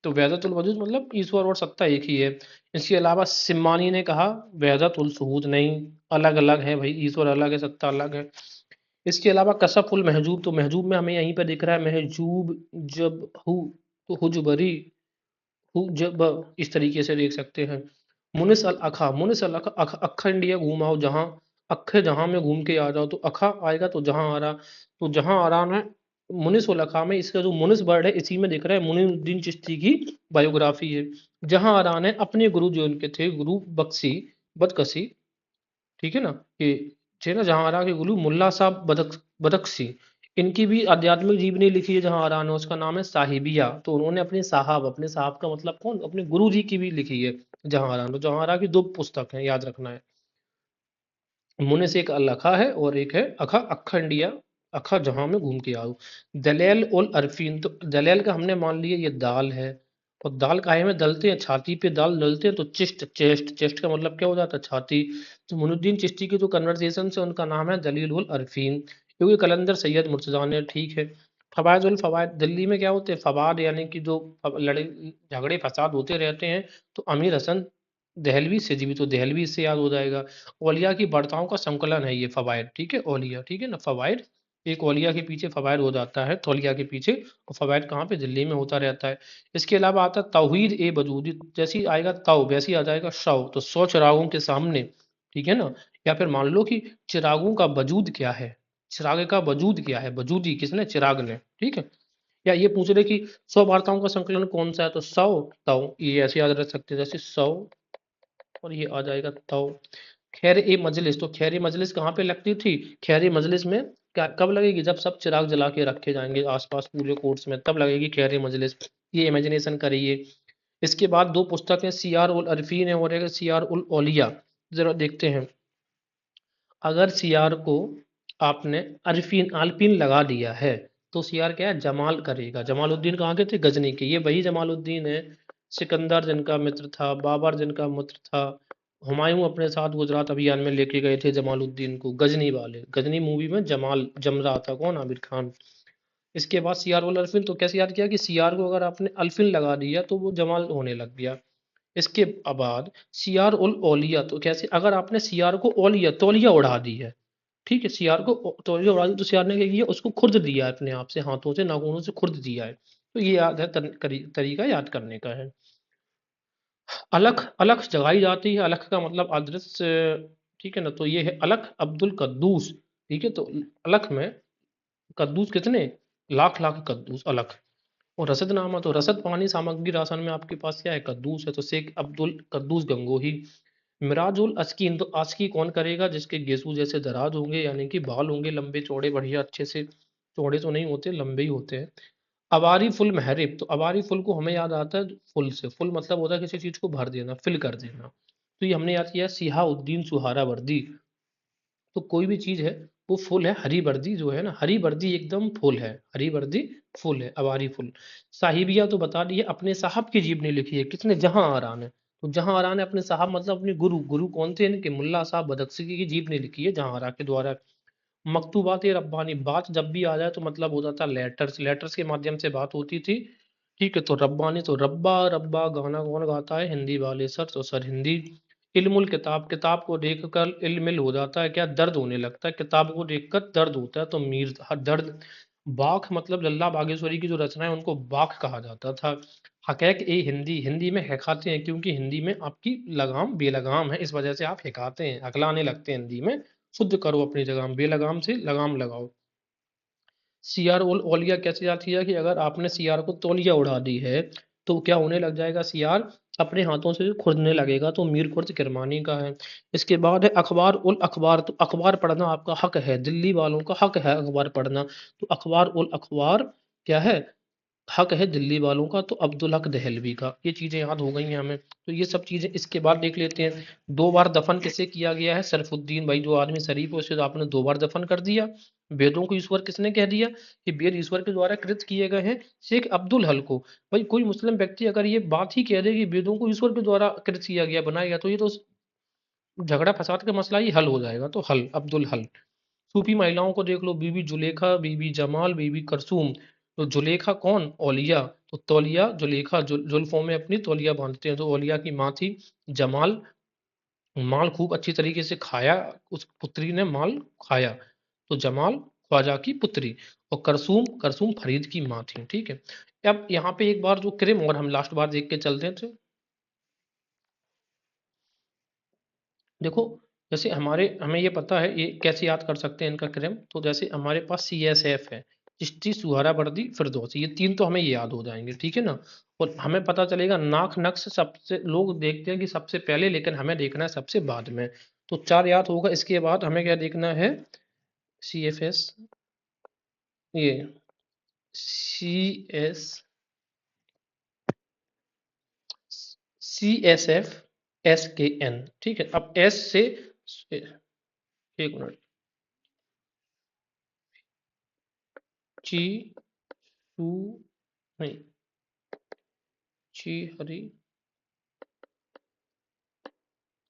तो वहदत उल वजूद मतलब ईश्वर और सत्ता एक ही है। इसके अलावा सिम्मानी ने कहा वहदत उल शुहूद नहीं, अलग अलग है भाई, ईश्वर अलग है, सत्ता अलग है। इसके अलावा कसफ उल महजूब, तो महजूब में हमें यहीं पर दिख रहा है महजूब, जब हु, तो हुजबरी, जब इस तरीके से देख सकते हैं। मुनिस अल अखा, मुनिस अल अखा, अखा इंडिया घूमाओ जहां, अखे जहां में घूम के आ जाओ, तो अखा आएगा तो जहां आ रहा, तो जहां आराम है। मुनिस उल अखा में इसका जो मुनिस वर्ड है इसी में दिख रहा है मुनिउद्दीन चिश्ती की बायोग्राफी है। जहां आरान है अपने गुरु जो उनके थे गुरु बख्शी बदकसी, ठीक है ना, ये थे ना जहां आरा के गुरु मुल्ला साहब बदकसी, इनकी भी आध्यात्मिक जीवनी लिखी है जहां आरा ने, उसका नाम है साहिबिया, तो उन्होंने अपने साहब का मतलब कौन, अपने गुरु जी की भी लिखी है जहां आरा, तो जहां आरा की दो पुस्तक है, याद रखना है। मुने से एक अल अखा है और एक है अखा, अखा इंडिया, अखा जहां में घूम के आओ। दलेल उल अरफीन, तो दलेल का हमने मान लिया ये दाल है, और दाल काहे में दलते हैं, छाती पे दाल दलते हैं, तो चिस्ट, चेस्ट, चेस्ट का मतलब क्या हो जाता है, छाती। तो मुनुद्दीन चिश्ती की जो कन्वर्सेशन से उनका नाम है दलील उल अरफीन, क्योंकि कलंदर सैयद मुर्तजा ने, ठीक है। फवायद उल फवायद, दिल्ली में क्या होते हैं फवाद, यानी कि जो लड़े झगड़े फसाद होते रहते हैं, तो अमीर हसन दहलवी से जीवित, तो दहलवी इससे याद हो जाएगा। औलिया की वार्ताओं का संकलन है ये फवायद, ठीक है, औलिया, ठीक है ना, फवायद, एक औलिया के पीछे फवायद हो जाता है तौलिया के पीछे, और फवायद कहाँ पे, दिल्ली में होता रहता है। इसके अलावा आता है तौहीद ए वजूदी, जैसी आएगा तौ वैसी आ जाएगा शव, तो 100 चिरागों के सामने, ठीक है ना। या फिर मान लो कि चिरागों का वजूद क्या है, चिराग का वजूद क्या है, वजूदी किसने, चिराग ने, ठीक है। या ये पूछ रहे कि 100 वार्ताओं का संकलन कौन सा है, तो सौ तौ, ये ऐसे याद रख सकते हैं जैसे 100, और ये आ जाएगा तौ। खैर ए मजलिस, तो खैर ए मजलिस कहाँ पे लगती थी, खैर ए मजलिस में क्या कब लगेगी, जब सब चिराग जला के रखे जाएंगे आसपास पूरे कोर्ट्स में, तब लगेगी खैर ए मजलिस। ये इमेजिनेशन करिए। इसके बाद दो पुस्तकें सी आर उल अरफीन है और एक सी आर उल औलिया, जरा देखते हैं। अगर सी आर को आपने अरफीन आलपीन लगा दिया है, तो सी आर क्या है, जमाल करेगा। जमालुद्दीन कहाँ के थे, गजनी के, ये वही जमालुद्दीन है, सिकंदर जिनका मित्र था, बाबर जिनका मित्र था, हुमायूं अपने साथ गुजरात अभियान में लेके गए थे जमालुद्दीन को, गजनी वाले, गजनी मूवी में जमाल जम रहा था कौन, आमिर खान। इसके बाद सी आर उल अल्फिन, तो कैसे याद किया कि सी आर को अगर आपने अल्फिन लगा दिया तो वो जमाल होने लग गया। इसके बाद सी आर उल ओलिया, तो कैसे, अगर आपने सी आर को ओलिया तौलिया उड़ा दी है, ठीक है, सी आर को तौलिया उड़ा दी, तो सी आर ने क्या किया, उसको खुर्द दिया है अपने आप से, हाथों से नाखूनों से खुर्द दिया है, तो ये याद है, तरीका याद करने का है। अलख, अलख जगाई जाती है, अलख का मतलब अदृश्य, ठीक है ना, तो ये है अलख अब्दुल कद्दूस, ठीक है, तो अलख में कद्दूस कितने, लाख लाख कद्दूस अलख। और रसद नामा, तो रसद पानी सामग्री राशन में आपके पास क्या है, कद्दूस है, तो शेख अब्दुल कद्दूस गंगोही। मिराजुल अस्कीन, तो आस्की कौन करेगा, जिसके गेसू जैसे दराज होंगे, यानी कि बाल होंगे लंबे चौड़े बढ़िया अच्छे से, चौड़े तो नहीं होते, लंबे ही होते हैं। अवारी फुल महरिब, तो अवारी फुल को हमें याद आता है फुल से, फुल मतलब होता है किसी चीज को भर देना, फिल कर देना, तो ये हमने याद किया सिहाउद्दीन सुहारा वर्दी। तो कोई भी चीज है वो फुल है, हरी वर्दी जो है ना, हरी वर्दी एकदम फुल है, हरी वर्दी फुल है, अवारी फुल। साहिबिया तो बता दी है, अपने साहब की जीवनी लिखी है, किसने, जहां आरान है, तो जहां आरान है अपने साहब मतलब अपने गुरु, गुरु कौन थे इनके, मुल्ला साहब बदकसी की जीवनी लिखी है जहां आरा के द्वारा। मकतूबात रब्बानी, बात जब भी आ जाए तो मतलब हो जाता लेटर्स, लेटर्स के माध्यम से बात होती थी, ठीक है। तो रब्बानी, तो रब्बा रब्बा गाना कौन गाता है, हिंदी वाले सर, तो सर हिंदी। इल्मुल किताब, किताब को देखकर इल्मिल हो जाता है क्या, दर्द होने लगता है, किताब को देखकर दर्द होता है, तो मीर दर्द। बाख मतलब लल्ला बागेश्वरी की जो रचना है उनको बाख कहा जाता था। हकैक ए हिंदी, हिंदी में हकाते हैं, क्योंकि हिंदी में आपकी लगाम बेलगाम है, इस वजह से आप हकाते हैं, हकलाने लगते हैं हिंदी में। शुद्ध करो अपनी जगह, बेलगाम से लगाम लगाओ। सीआर ओलिया कैसे याद किया कि अगर आपने सीआर को तौलिया उड़ा दी है, तो क्या होने लग जाएगा, सियार अपने हाथों से खुरदने लगेगा, तो मीर खुर्द किरमानी का है। इसके बाद है अखबार उल अखबार, तो अखबार पढ़ना आपका हक है, दिल्ली वालों का हक है अखबार पढ़ना। तो अखबार उल अखबार क्या है, हक है दिल्ली वालों का। तो अब्दुल हक दहलवी का, ये चीजें याद हो गई हैं हमें। तो ये सब चीजें इसके बाद देख लेते हैं। 2 बार दफन किसे किया गया है, सरफुद्दीन भाई, जो आदमी शरीफ है उसे तो आपने 2 बार दफन कर दिया। वेदों को ईश्वर किसने कह दिया कि वेद ईश्वर के द्वारा कृत किए गए हैं, शेख अब्दुल हल को। भाई कोई मुस्लिम व्यक्ति अगर ये बात ही कह दे कि वेदों को ईश्वर के द्वारा कृत किया गया, बनाया गया, तो ये तो झगड़ा फसाद का मसला ही हल हो जाएगा। तो हल, अब्दुल हल। सूफी महिलाओं को देख लो, बीबी जुलेखा, बीबी जमाल, बीबी करसूम। तो जुलेखा कौन, औलिया। तो तौलिया जुलेखा, जुल्फों में अपनी तौलिया बांधते हैं, तो औलिया की माँ थी। जमाल, माल खूब अच्छी तरीके से खाया, उस पुत्री ने माल खाया, तो जमाल ख्वाजा की पुत्री। और करसूम, करसूम फरीद की माँ थी। ठीक है। अब यहाँ पे एक बार जो क्रिम, और हम लास्ट बार देख के चलते थे। देखो, जैसे हमें ये पता है, ये कैसे याद कर सकते हैं इनका क्रम। तो जैसे हमारे पास CSF है, चिश्ती, सुहरावर्दी, फिरदौसी, ये 3 तो हमें ये याद हो जाएंगे, ठीक है ना। और हमें पता चलेगा नाक नक्श सबसे लोग देखते हैं कि सबसे पहले, लेकिन हमें देखना है सबसे बाद में। तो 4 याद होगा। इसके बाद हमें क्या देखना है, CFS, ये CSF SKN। ठीक है। अब एस से, एक मिनट, ची, सू, नहीं, ची हरी।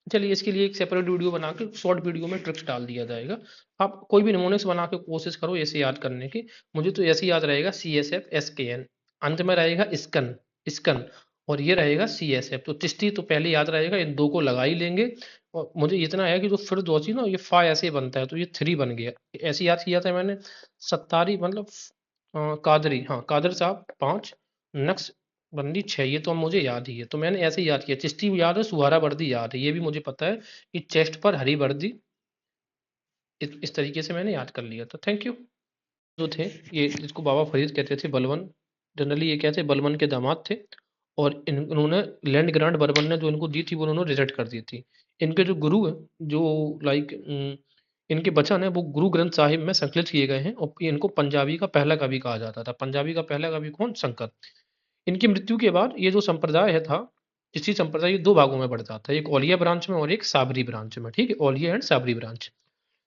चलिए, इसके लिए एक सेपरेट वीडियो बना के शॉर्ट वीडियो में ट्रिक्स डाल दिया जाएगा। आप कोई भी निमोनिक्स बना के कोशिश करो ऐसे याद करने की। मुझे तो ऐसे याद रहेगा, CSF SKN, अंत में रहेगा स्कन, स्कन, और ये रहेगा CSF। तो चिश्ती तो पहले याद रहेगा, इन 2 को लगा ही लेंगे। और मुझे इतना है कि जो फिर दोची ना, ये फा ऐसे बनता है, तो ये 3 बन गया। ऐसे याद किया था मैंने। सत्तारी मतलब कादरी, हाँ कादर साहब 5, नक्श बंदी 6, ये तो अब मुझे याद ही है, तो मैंने ऐसे ही याद किया। चिश्ती भी याद है, सुहारा वर्दी याद है, ये भी मुझे पता है कि चेस्ट पर हरी वर्दी, इस तरीके से मैंने याद कर लिया था। Thank you. जो थे, ये जिसको बाबा फरीद कहते थे, बलवन, जनरली ये कहते बलवन के दामाद थे। और इन्होंने लैंड ग्रांट बर्बन ने जो इनको दी थी, वो उन्होंने रिजेक्ट कर दी थी। इनके जो गुरु हैं, जो लाइक इनके वचन है, वो गुरु ग्रंथ साहिब में संकलित किए गए हैं। और इनको पंजाबी का पहला कवि कहा जाता था। पंजाबी का पहला कवि कौन, शंकर। इनकी मृत्यु के बाद ये जो संप्रदाय है था, इसी संप्रदाय ये 2 भागों में बढ़ जाता है, एक औलिया ब्रांच में और एक साबरी ब्रांच में। ठीक है, Auliya and Sabri branch.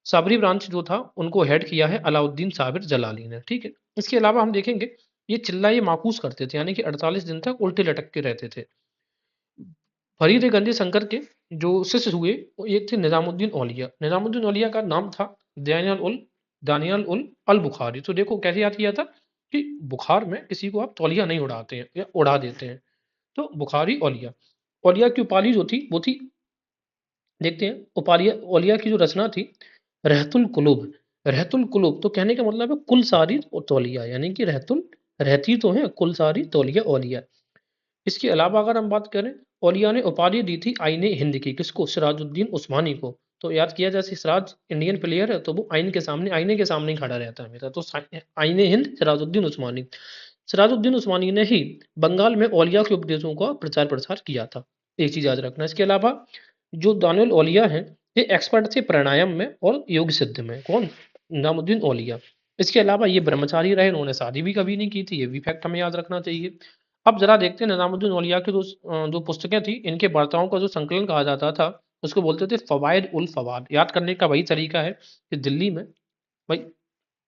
Sabri branch जो था, उनको हेड किया है अलाउद्दीन साबिर जलाली ने। ठीक है। इसके अलावा हम देखेंगे, ये चिल्ला ये माकूस करते थे, यानी कि 48 दिन तक उल्टे लटक के रहते थे। फरीद गंजी शंकर के जो शिष्य हुए, वो एक थे निजामुद्दीन औलिया। निजामुद्दीन औलिया का नाम था दानियल उल अल बुखारी। तो देखो कैसे याद किया था कि बुखार में किसी को आप तौलिया नहीं उड़ाते हैं या उड़ा देते हैं। तो बुखारी औलिया, औलिया की उपाधि जो थी वो थी, देखते हैं। उपालिया, औलिया की जो रचना थी, रहतुल कुलूब। रहतुल कुलूब तो कहने का मतलब है कुल सारी तौलिया, यानी कि रहतुल, रहती तो है कुल सारी तौलिया औलिया। इसके अलावा अगर हम बात करें, औलिया ने उपाधि दी थी आईने हिंद की, किसको, सिराजुद्दीन उस्मानी को। तो याद किया, जैसे सिराज इंडियन प्लेयर है, तो वो आईने के सामने ही खड़ा रहता है हमेशा। तो आईने हिंद सिराजुद्दीन उस्मानी। सिराजुद्दीन उस्मानी ने ही बंगाल में औलिया के उपदेशों का प्रचार प्रसार किया था। एक चीज याद रखना। इसके अलावा जो दानियल औलिया हैं, ये एक्सपर्ट थे प्राणायाम में और योग सिद्ध में। कौन, निजामुद्दीन औलिया। इसके अलावा ये ब्रह्मचारी रहे, उन्होंने शादी भी कभी नहीं की थी, ये भी फैक्ट हमें याद रखना चाहिए। अब जरा देखते हैं निजामुद्दीन औलिया की जो पुस्तकें थी, इनके वार्ताओं का जो संकलन कहा जाता था, उसको बोलते थे फवायद उल फवाद। याद करने का वही तरीका है कि दिल्ली में, भाई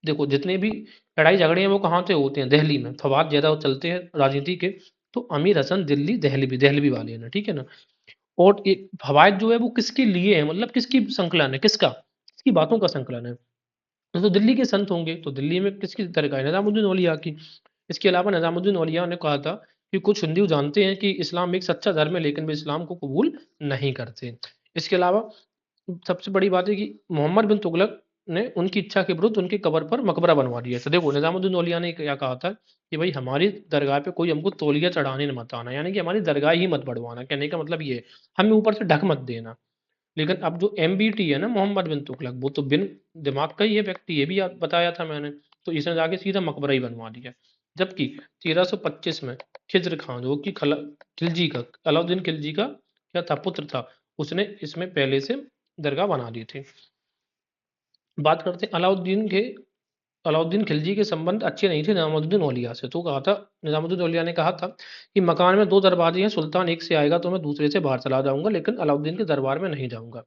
देखो, जितने भी लड़ाई झगड़े हैं वो कहाँ से होते हैं, दिल्ली में। फवाद ज्यादा चलते हैं राजनीति के। तो अमीर हसन दिल्ली दहलवी वाले हैं ना, ठीक है ना। और एक फवायद जो है वो किसके लिए है, मतलब किसकी संकलन है, किसकी बातों का संकलन है। तो दिल्ली के संत होंगे, तो दिल्ली में किसकी तरह का है, निजामुद्दीन औलिया की। इसके अलावा निजामुद्दीन औलिया ने कहा था कि कुछ हिंदू जानते हैं कि इस्लाम एक सच्चा धर्म है, लेकिन वे इस्लाम को कबूल नहीं करते। इसके अलावा सबसे बड़ी बात है कि मोहम्मद बिन तुगलक ने उनकी इच्छा के विरुद्ध उनकी कब्र पर मकबरा बनवा दिया। तो देखो, निजामुद्दीन औलिया ने क्या कहा था कि भाई हमारी दरगाह पे कोई हमको तौलिया चढ़ाने मत आना, यानी कि हमारी दरगाह ही मत बढ़वाना। कहने का मतलब ये है, हमें ऊपर से ढक मत देना। लेकिन अब जो MBT है ना, मोहम्मद बिन तुगलक, वो तो बिन दिमाग का ही है व्यक्ति, ये भी बताया था मैंने। तो इसने जाके सीधा मकबरा ही बनवा दिया। जबकि 1325 में खिज्र खान जो कि खिलजी का अलाउद्दीन खिलजी का क्या था, पुत्र था, उसने इसमें पहले से दरगाह बना दी थी। बात करते हैं अलाउद्दीन खिलजी के संबंध अच्छे नहीं थे निजामुद्दीन औलिया से। तो कहा था, निजामुद्दीन औलिया ने कहा था कि मकान में दो दरवाजे हैं, सुल्तान एक से आएगा तो मैं दूसरे से बाहर चला जाऊंगा, लेकिन अलाउद्दीन के दरबार में नहीं जाऊंगा।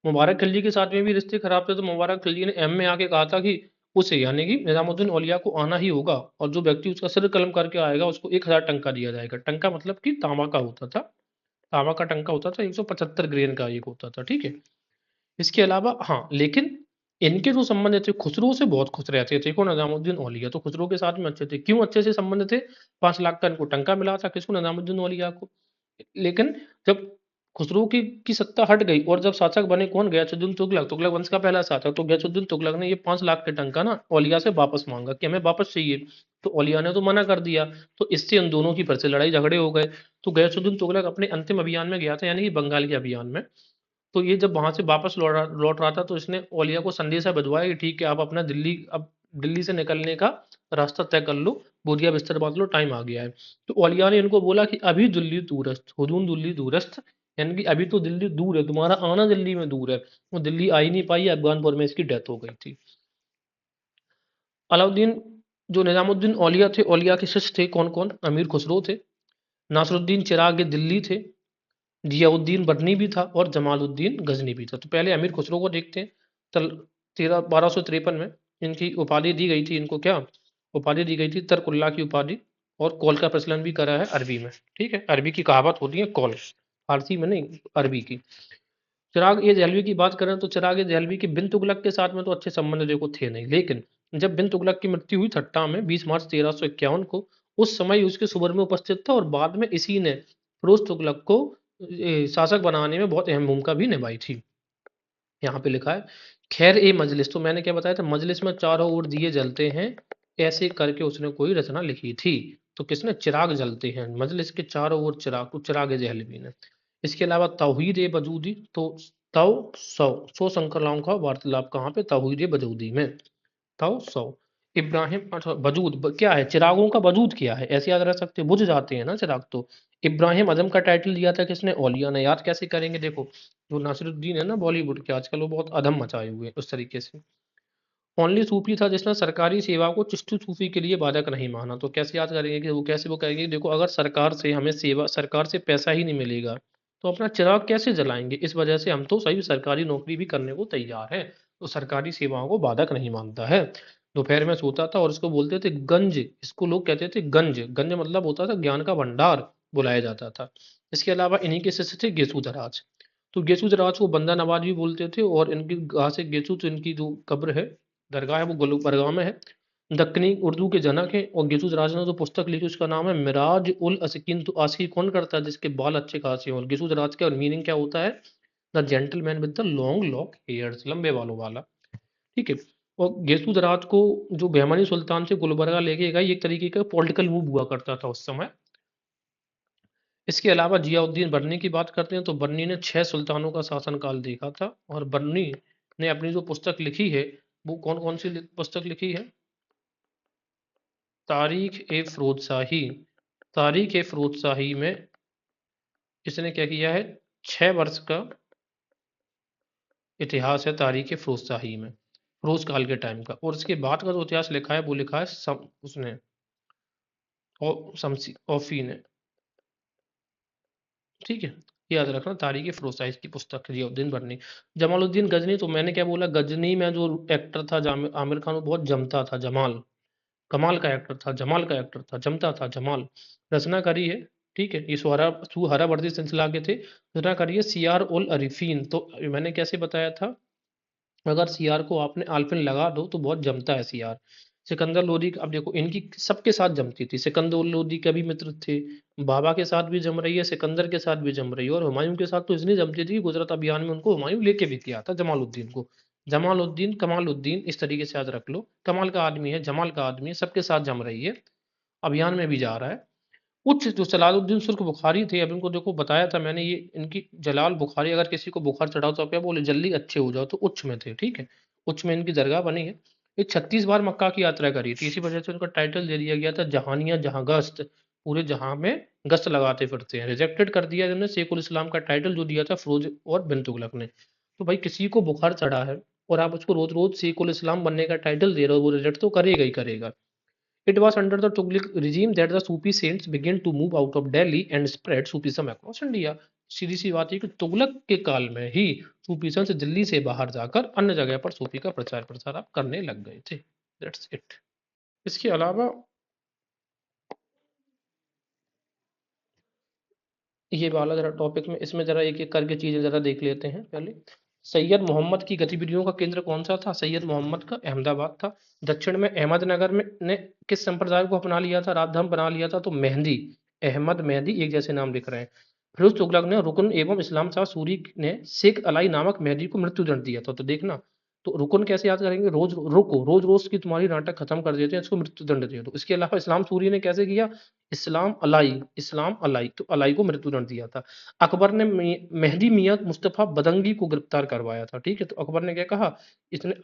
मुबारक खिलजी के साथ में भी रिश्ते खराब थे, तो मुबारक खिलजी ने एम में आके कहा था कि उसे यानी कि निजामुद्दीन औलिया को आना ही होगा, और जो व्यक्ति उसका सिर कलम करके आएगा उसको 1000 टंका दिया जाएगा। टंका मतलब कि तांबा का होता था, तांबा का टंका होता था, 175 ग्रेन का एक होता था, ठीक है। इसके अलावा हाँ, लेकिन इनके जो संबंध थे खुसरो से बहुत खुश रहते थे, कौन, निजामुद्दीन औलिया। तो खुसरो के साथ में अच्छे थे, क्यों अच्छे से संबंध थे, 5 लाख का इनको टंका मिला था, किसको, निजामुद्दीन औलिया को। लेकिन जब खुसरो की सत्ता हट गई और जब शासक बने कौन, गयासुद्दीन तुगलक, तुगलक वंश का पहला शासक, तो गयासुद्दीन तुगलक ने ये 5 लाख के टंका ना औलिया से वापस मांगा कि हमें वापस चाहिए। तो औलिया ने तो मना कर दिया। तो इससे उन दोनों की फिर से लड़ाई झगड़े हो गए। तो गयासुद्दीन तुगलक अपने अंतिम अभियान में गया था, यानी कि बंगाल के अभियान में। तो ये जब वहां से वापस लौट रहा था, तो इसने औलिया को संदेशा भिजवाया कि ठीक है, आप अपना अब दिल्ली से निकलने का रास्ता तय कर लो, बोरिया बिस्तर बांध लो, टाइम आ गया है। तो औलिया ने इनको बोला कि अभी दिल्ली दूरस्थ, हुजून दिल्ली दूरस्थ, यानी कि अभी तो दिल्ली दूर है, तुम्हारा आना दिल्ली में दूर है। वो दिल्ली आ ही नहीं पाई, अफगानपुर में इसकी डेथ हो गई थी। अलाउद्दीन जो निजामुद्दीन औलिया थे, औलिया के शिष्य थे कौन कौन, अमीर खुसरो थे, नासरुद्दीन चिराग दिल्ली थे, जियाउद्दीन बर्नी भी था, और जमालुद्दीन गजनी भी था। तो पहले अमीर खुसरो को देखते हैं। तल 1253 में इनकी उपाधि दी गई थी, इनको क्या उपाधि दी गई थी, तरकुल्ला की उपाधि। और कौल का प्रचलन भी करा है अरबी में, ठीक है। अरबी की कहावत होती है कौल, फारसी में नहीं, अरबी की। चिराग ए दहलवी की बात करें तो चिराग ए दहलवी के बिन तुगलक के साथ में तो अच्छे संबंध देखो थे नहीं, लेकिन जब बिन तुगलक की मृत्यु हुई ठट्टा में 20 मार्च 1351 को, उस समय उसके सुबर में उपस्थित था, और बाद में इसी ने फिरोज तुगलक को शासक बनाने में बहुत अहम भूमिका भी निभाई थी। यहाँ पे लिखा है, खैर ए मजलिस, तो मैंने क्या बताया था, मजलिस में चारों ओर दिए जलते हैं, ऐसे करके उसने कोई रचना लिखी थी। तो किसने, चिराग जलते हैं, मजलिस के चारों ओर चिराग, तो चिराग जहलवी ने। इसके अलावा तौहीद ए वजूदी, तो तौ सौ संकलाओं का वार्तालाप कहाँ पे, तौहीद ए वजूदी में, तौ सौ। इब्राहिम, अच्छा वजूद क्या है, चिरागों का वजूद क्या है, ऐसे याद रख सकते, बुझ जाते हैं ना चिराग तो। इब्राहिम आजम का टाइटल दिया था किसने, औलिया ने। याद कैसे करेंगे, देखो जो नासिरुद्दीन है ना बॉलीवुड के आजकल, वो बहुत अधम मचाए हुए हैं उस तरीके से। ओनली सूफी था जिसने सरकारी सेवा को चिश्ती सूफी के लिए बाधक नहीं माना। तो कैसे याद करेंगे कि वो कैसे, वो कहेंगे देखो अगर सरकार से हमें सेवा, सरकार से पैसा ही नहीं मिलेगा तो अपना चिराग कैसे जलाएंगे, इस वजह से हम तो सही सरकारी नौकरी भी करने को तैयार है। तो सरकारी सेवाओं को बाधक नहीं मानता है। दोपहर में सोता था और इसको बोलते थे गंज, इसको लोग कहते थे गंज, गंज मतलब होता था ज्ञान का भंडार, बुलाया जाता था। इसके अलावा इन्हीं के शिष्य थे गेसूदराज। तो गेसूदराज को बंदा नवाज भी बोलते थे, और इनकी गाह से गेसू, तो इनकी जो कब्र है, दरगाह है, वो गुलबरगाह में है। दक्कनी उर्दू के जनक हैं, और गेसूदराज ने जो पुस्तक लिखी उसका नाम है मिराज उल अस्किन। तो आशिकी कौन करता है, जिसके बाल अच्छे खासे हों। गेसूदराज का मीनिंग क्या होता है, the gentleman with the long lock hairs, लंबे बालों वाला, ठीक है। और गेसूदराज को जो बहमनी सुल्तान से गुलबर्गा लेके गए, एक तरीके का पॉलिटिकल मूव हुआ करता था उस समय। इसके अलावा जियाउद्दीन बर्नी की बात करते हैं, तो बर्नी ने 6 सुल्तानों का शासनकाल देखा था। और बर्नी ने अपनी जो पुस्तक लिखी है, वो कौन कौन सी पुस्तक लिखी है, तारीख ए फिरोजशाही। तारीख ए फिरोजशाही में इसने क्या किया है, 6 वर्ष का इतिहास है तारीख ए फिरोजशाही में, फिरोज काल के टाइम का। और इसके बाद का जो इतिहास लिखा है वो लिखा है उसने शमसी औफी ने, ठीक है। याद रखना, तारीख फिरोजशाही की पुस्तक है जियाउद्दीन बर्नी। जमालुद्दीन गजनी, तो मैंने क्या बोला, गजनी में जो एक्टर था आमिर खान, वो बहुत जमता था, जमाल, कमाल का एक्टर था, जमाल का एक्टर था, जमता था जमाल। रचना करी है, ठीक है, ये सुहरावर्दी सिलसिला के थे। रचना करी है सियार उल अरिफीन। तो मैंने कैसे बताया था, अगर सीआर को आपने आलपिन लगा दो तो बहुत जमता है सीआर। सिकंदर लोदी, अब देखो इनकी सबके साथ जमती थी, सिकंदर लोदी के भी मित्र थे, बाबा के साथ भी जम रही है, सिकंदर के साथ भी जम रही है, और हुमायूं के साथ तो इसलिए जमती थी कि गुजरात अभियान में उनको हुमायूं लेके भी गया था जमालुद्दीन को। जमालुद्दीन कमालुद्दीन इस तरीके से याद रख लो, कमाल का आदमी है, जमाल का आदमी है, सबके साथ जम रही है, अभियान में भी जा रहा है। उच्च जो जलालुद्दीन सुर्ख बुखारी थे, अब इनको देखो बताया था मैंने, ये इनकी जलाल बुखारी, अगर किसी को बुखार चढ़ाओ तो आप क्या बोले, जल्दी अच्छे हो जाओ, तो उच्च में थे, ठीक है। उच्च में इनकी दरगाह बनी है। ये 36 बार मक्का की यात्रा करी थी, इसी वजह से उनका टाइटल दे दिया गया था जहानिया जहां गश्त, पूरे जहां में गश्त लगाते फिरते हैं। रिजेक्टेड कर दिया इन्होंने शेखुल इस्लाम का टाइटल जो दिया था फिरोज और बिन तुगलक ने। तो भाई किसी को बुखार चढ़ा है और आप उसको रोज रोज शेखुल इस्लाम बनने का टाइटल दे रहे हो, वो रिजेक्ट तो करेगा ही करेगा। It was under the Tughlaq regime that the Sufi saints began to move out of Delhi and spread Sufism across India. सीधी सी बात है कि तुगलक के काल में ही सूफीज़म से दिल्ली से बाहर जाकर अन्य जगह पर सूफी का प्रचार प्रसार आप करने लग गए थे। That's it. इसके अलावा ये वाला जरा टॉपिक में इसमें जरा एक एक करके चीजें जरा देख लेते हैं पहले। सैयद मोहम्मद की गतिविधियों का केंद्र कौन सा था? सैयद मोहम्मद का अहमदाबाद था। दक्षिण में अहमदनगर में ने किस संप्रदाय को अपना लिया था, राजधर्म बना लिया था? तो मेहंदी, अहमद मेहंदी एक जैसे नाम लिख रहे हैं। फिरोज तुगलक ने रुकन एवं इस्लाम शाह सूरी ने शेख अलाई नामक मेहंदी को मृत्यु दंड दिया था। तो देखना, तो रुकन कैसे याद करेंगे? रोज रुको, रोज रोज की तुम्हारी नाटक खत्म कर देते हैं, इसको मृत्यु दंड दे दो। इसके अलावा इस्लाम सूरी ने कैसे किया? इस्लाम अलाई, तो अलाई को मृत्युदंड दिया था। अकबर ने मेहदी मियाँ मुस्तफा बदंगी को गिरफ्तार करवाया था। ठीक है, तो अकबर ने क्या कहा? इसने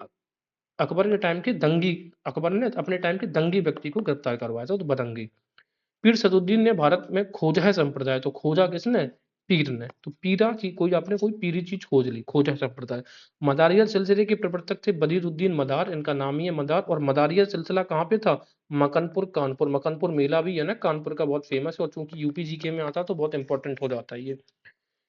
अकबर के टाइम के दंगी, अकबर ने अपने टाइम के दंगी व्यक्ति को गिरफ्तार करवाया था, तो बदंगी। पीर सदुद्दीन ने भारत में खोजा है संप्रदाय, तो खोजा किसने? पीर ने। तो पीरा की कोई आपने कोई पीरी चीज खोज ली, खोजा संप्रदाय। मदारिया सिलसिले के प्रवर्तक थे बदरुद्दीन मदार, इनका नाम ही है मदार। और मदारिया सिलसिला कहाँ पे था? मकनपुर कानपुर। मकनपुर मेला भी है ना कानपुर का, बहुत फेमस है, और चूंकि यूपी जीके में आता तो बहुत इंपॉर्टेंट हो जाता है ये।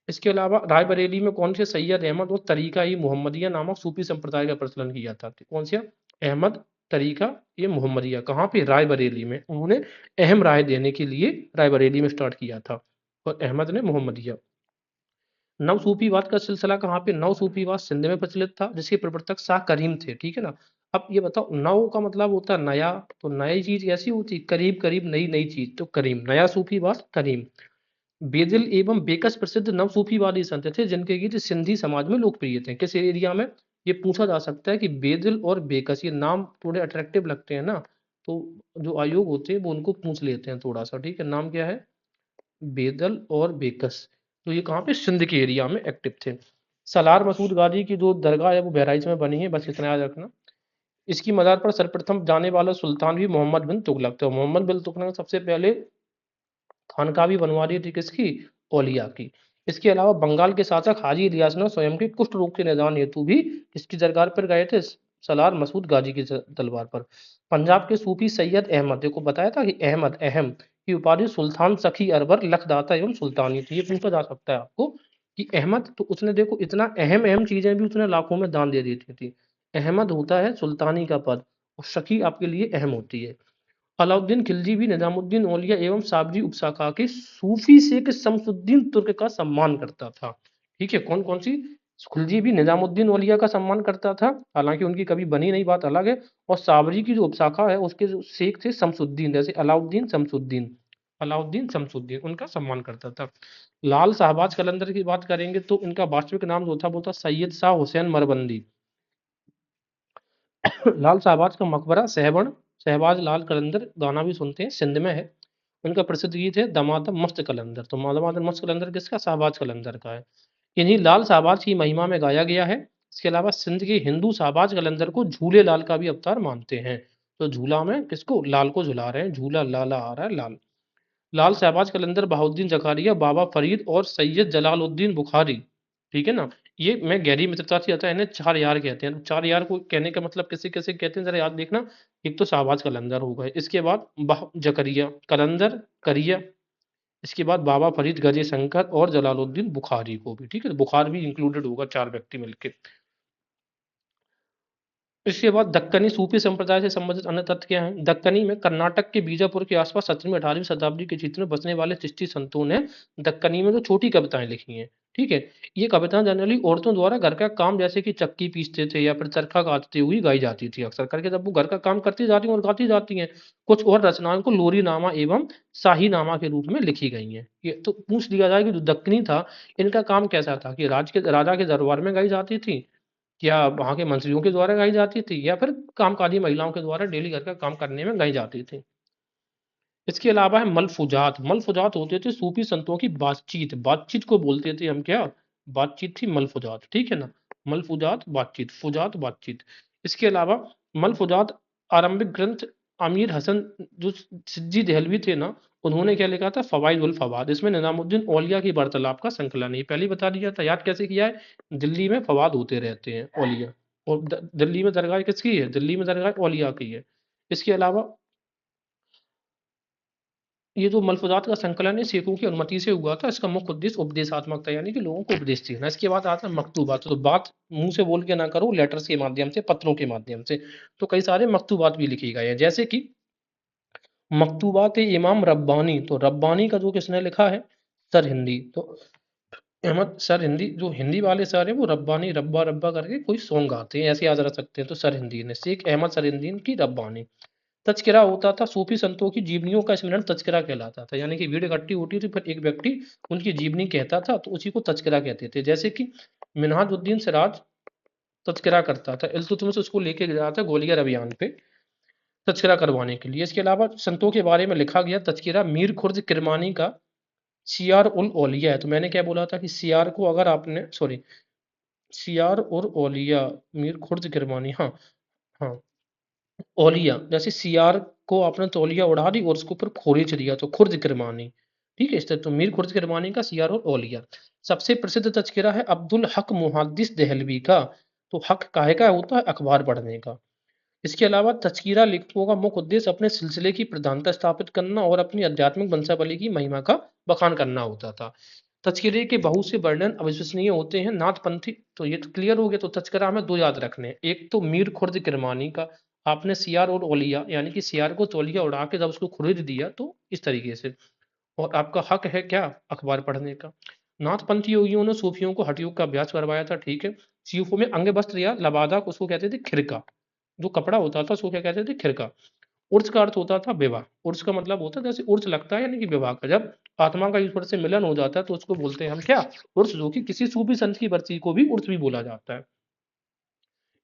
इसके अलावा रायबरेली में कौन से सैयद अहमद और तरीका ई मोहम्मदिया नामक सूफी संप्रदाय का प्रचलन किया था? कौन सा? अहमद तरीका ये मोहम्मदिया। कहाँ पे? रायबरेली में। उन्होंने अहम राय देने के लिए रायबरेली में स्टार्ट किया था, और अहमद ने मोहम्मदिया। नव सूफीवाद का सिलसिला कहाँ पे? नव सूफीवाद सिंध में प्रचलित था, जिसके प्रवर्तक शाह करीम थे। ठीक है ना। अब ये बताओ, नव का मतलब होता है नया, तो नई चीज कैसी होती? करीब करीब नई नई चीज, तो करीम, नया सूफीवाद करीम। बेदिल एवं बेकस प्रसिद्ध नव सूफीवादी संत थे, जिनके गीत सिंधी समाज में लोकप्रिय थे। किस एरिया में? ये पूछा जा सकता है कि बेदिल और बेकस, ये नाम थोड़े अट्रैक्टिव लगते हैं ना, तो जो आयोग होते हैं वो उनको पूछ लेते हैं थोड़ा सा। ठीक है, नाम क्या है? बेदल और बेकस। तो ये कहाँ पे? सिंध के एरिया में एक्टिव थे। सलार मसूद गाजी की जो दरगाह है वो बहराइच में बनी है, बस इतना याद रखना। इसकी मजार पर सर्वप्रथम जाने वाला सुल्तान भी मोहम्मद बिन तुगलक थे। मोहम्मद बिन तुगलक ने सबसे पहले खानका भी बनवा दी थी, किसकी? औलिया की। इसके अलावा बंगाल के शासक हाजी इलियास ने स्वयं के कुष्ठ रोग के निदान हेतु भी इसकी दरबार पर गए थे, सलार मसूद गाजी की तलवार पर। पंजाब के सूफी सैयद अहमद, देखो बताया था कि अहमद अहम की उपाधि सुल्तान सखी अरबर लखदाता एवं सुल्तानी थी। ये पूछा जा सकता है आपको कि अहमद, तो उसने देखो इतना अहम अहम चीजें भी उसने लाखों में दान दे दी थी। अहमद होता है सुल्तानी का पद, और सखी आपके लिए अहम होती है। अलाउद्दीन खिलजी भी निजामुद्दीन औलिया एवं साबरी उपशाखा के सूफी शेख शमसुद्दीन तुर्क का सम्मान करता था। ठीक है, कौन कौन सी? खिलजी भी निजामुद्दीन औलिया का सम्मान करता था, हालांकि उनकी कभी बनी नहीं, बात अलग है। और साबरी की जो उपशाखा है उसके जो शेख थे शमसुद्दीन, जैसे अलाउद्दीन शमसुद्दीन, अलाउद्दीन शमसुद्दीन उनका सम्मान करता था। लाल शाहबाज कलंदर की बात करेंगे तो इनका वास्तविक नाम जो था वो था सैयद शाह हुसैन मरबंदी। लाल शाहबाज का मकबरा सहबण, शहबाज लाल कलंदर गाना भी सुनते हैं, सिंध में है। उनका प्रसिद्ध गीत है दमादम मस्त कलंदर। तो दमादम मस्त कलंदर किसका? शाहबाज कलंदर का है। इन्हीं लाल शाहबाज की महिमा में गाया गया है। इसके अलावा सिंध के हिंदू शाहबाज कलंदर को झूले लाल का भी अवतार मानते हैं। तो झूला में किसको? लाल को झुला रहे हैं, झूला लाला आ रहा है लाल। लाल शहबाज कलंदर, बहाउद्दीन जकारिया, बाबा फरीद और सैयद जलालुद्दीन बुखारी। ठीक है ना। ये मैं गहरी मित्रता से आता है, इन्हें चार यार कहते हैं। चार यार को कहने का मतलब किसे किसे कहते हैं जरा याद देखना। एक तो शहबाज कलंदर हो गए, इसके बाद जकरिया कलंदर करिया, इसके बाद बाबा फरीद गजे शंकर और जलालुद्दीन बुखारी को भी। ठीक है, बुखार भी इंक्लूडेड होगा, चार व्यक्ति मिलके। इसके बाद दक्कनी सूफी संप्रदाय से संबंधित अन्य तथ्य क्या हैं? दक्कनी में कर्नाटक के बीजापुर के आसपास 17वीं 18वीं शताब्दी के क्षेत्र में बसने वाले चिश्ती संतों ने दक्कनी में जो छोटी कविताएं लिखी हैं। ठीक है, ये कविताएं जनरली औरतों द्वारा घर का काम, जैसे कि चक्की पीसते थे या फिर चरखा काटते हुए गाई जाती थी। अक्सर करके जब वो घर का काम करती जाती हैं और गाती जाती हैं। कुछ और रचनाओं को लोरी नामा एवं शाही नामा के रूप में लिखी गई हैं। ये तो पूछ लिया जाए कि जो दक्कनी था, इनका काम कैसा था? कि राजा के दरबार में गाई जाती थी, या वहाँ के मंत्रियों के द्वारा गाई जाती थी, या फिर कामकाजी महिलाओं के द्वारा डेली घर का काम करने में गाई जाती थी। इसके अलावा है मलफुजात। मलफुजात होते थे सूफी संतों की बातचीत, बातचीत को बोलते थे हम क्या? बातचीत थी मलफुजात। ठीक है ना। मलफुजात बातचीत, फुजात बातचीत। इसके अलावा मलफूजात आरंभिक ग्रंथ अमीर हसन जो सिज्जी देहलवी थे ना, उन्होंने क्या लिखा था? फवाइद उल फवाद। इसमें निजामुद्दीन औलिया की वार्तालाप का संकलन है। ये पहले ही बता दिया था, याद कैसे किया है? दिल्ली में फवाद होते रहते हैं औलिया, और दिल्ली में दरगाह किसकी है? दिल्ली में दरगाह औलिया की है। इसके अलावा ये जो मलफूजात का संकलन है शेखों की अनुमति से हुआ था। इसका मुख्य उद्देश्य उपदेशात्मक था, यानी कि लोगों को उपदेश देना। इसके बाद आता है मकतूबात। तो बात मुंह से बोल के ना करो, लेटर्स के माध्यम से, पत्रों के माध्यम से। तो कई सारे मकतूबात भी लिखे गए हैं, जैसे कि मकतूबात इमाम रब्बानी। तो रब्बानी का जो किसने लिखा है? सर हिंदी। तो अहमद सर हिंदी, जो हिंदी वाले सर हैं वो रब्बानी, रब्बा रब्बा करके कोई सॉन्ग गाते हैं, ऐसे याद रख सकते हैं। तो सर हिंदी ने, शेख अहमद सर हिंदी की रब्बानी। तज़किरा होता था, सूफी संतों की जीवनियों का स्मरण तज़किरा कहलाता था, यानी कि भीड़ इकट्ठी होती थी, फिर एक व्यक्ति उनकी जीवनी कहता था, तो उसी को तज़किरा कहते थे। जैसे कि मिन्हाजुद्दीन सिराज तज़किरा करता था, इल्तुतमिश उसको लेके गया था ग्वालियर अभियान पे तज़किरा करवाने के लिए। इसके अलावा संतों के बारे में लिखा गया तज़किरा मीर खुर्द किरमानी का सियार उल औलिया है। तो मैंने क्या बोला था कि सियार को अगर आपने, सॉरी, सियार और औलिया, मीर खुर्द किरमानी, हाँ हाँ, औलिया, जैसे सियार को आपने तौलिया उड़ा दी और उसके ऊपर खोरीच दिया, तो खुर्द किरमानी। ठीक है, इस तरह तो मीर खुर्द किरमानी का सियार और औलिया। सबसे प्रसिद्ध तज़किरा है अब्दुल हक मुहद्दिस देहलवी का। तो हक काहे का होता है? अखबार पढ़ने का। इसके अलावा तज़किरा लेखकों का मुख्य उद्देश्य अपने सिलसिले की प्रधानता स्थापित करना और अपनी आध्यात्मिक वंशावली की महिमा का बखान करना होता था। तज़किरे के बहुत से वर्णन अविश्वसनीय होते हैं। नाथपंथी, तो ये तो क्लियर हो गया। तो तज़किरा हमें दो याद रखने हैं, एक तो मीर खुर्द किरमानी का, आपने सियार और औलिया, यानी कि सियार को तौलिया उड़ा के जब उसको खुरीद दिया, तो इस तरीके से। और आपका हक है क्या? अखबार पढ़ने का। नाथपंथी योगियों ने सूफियों को हठ योग का अभ्यास करवाया था, ठीक है। सूफों में अंग वस्त्र या लबादा, उसको कहते थे खिरका, जो कपड़ा होता था उसको क्या कहते थे? खिरका। उर्स का अर्थ होता था विवाह। उर्स का मतलब होता है जैसे उर्स लगता है, यानी कि विवाह का, जब आत्मा का ईश्वर से मिलन हो जाता है तो उसको बोलते हैं हम क्या? उर्स, जो कि किसी सूफी संत की बरसी को भी उर्स भी बोला जाता है।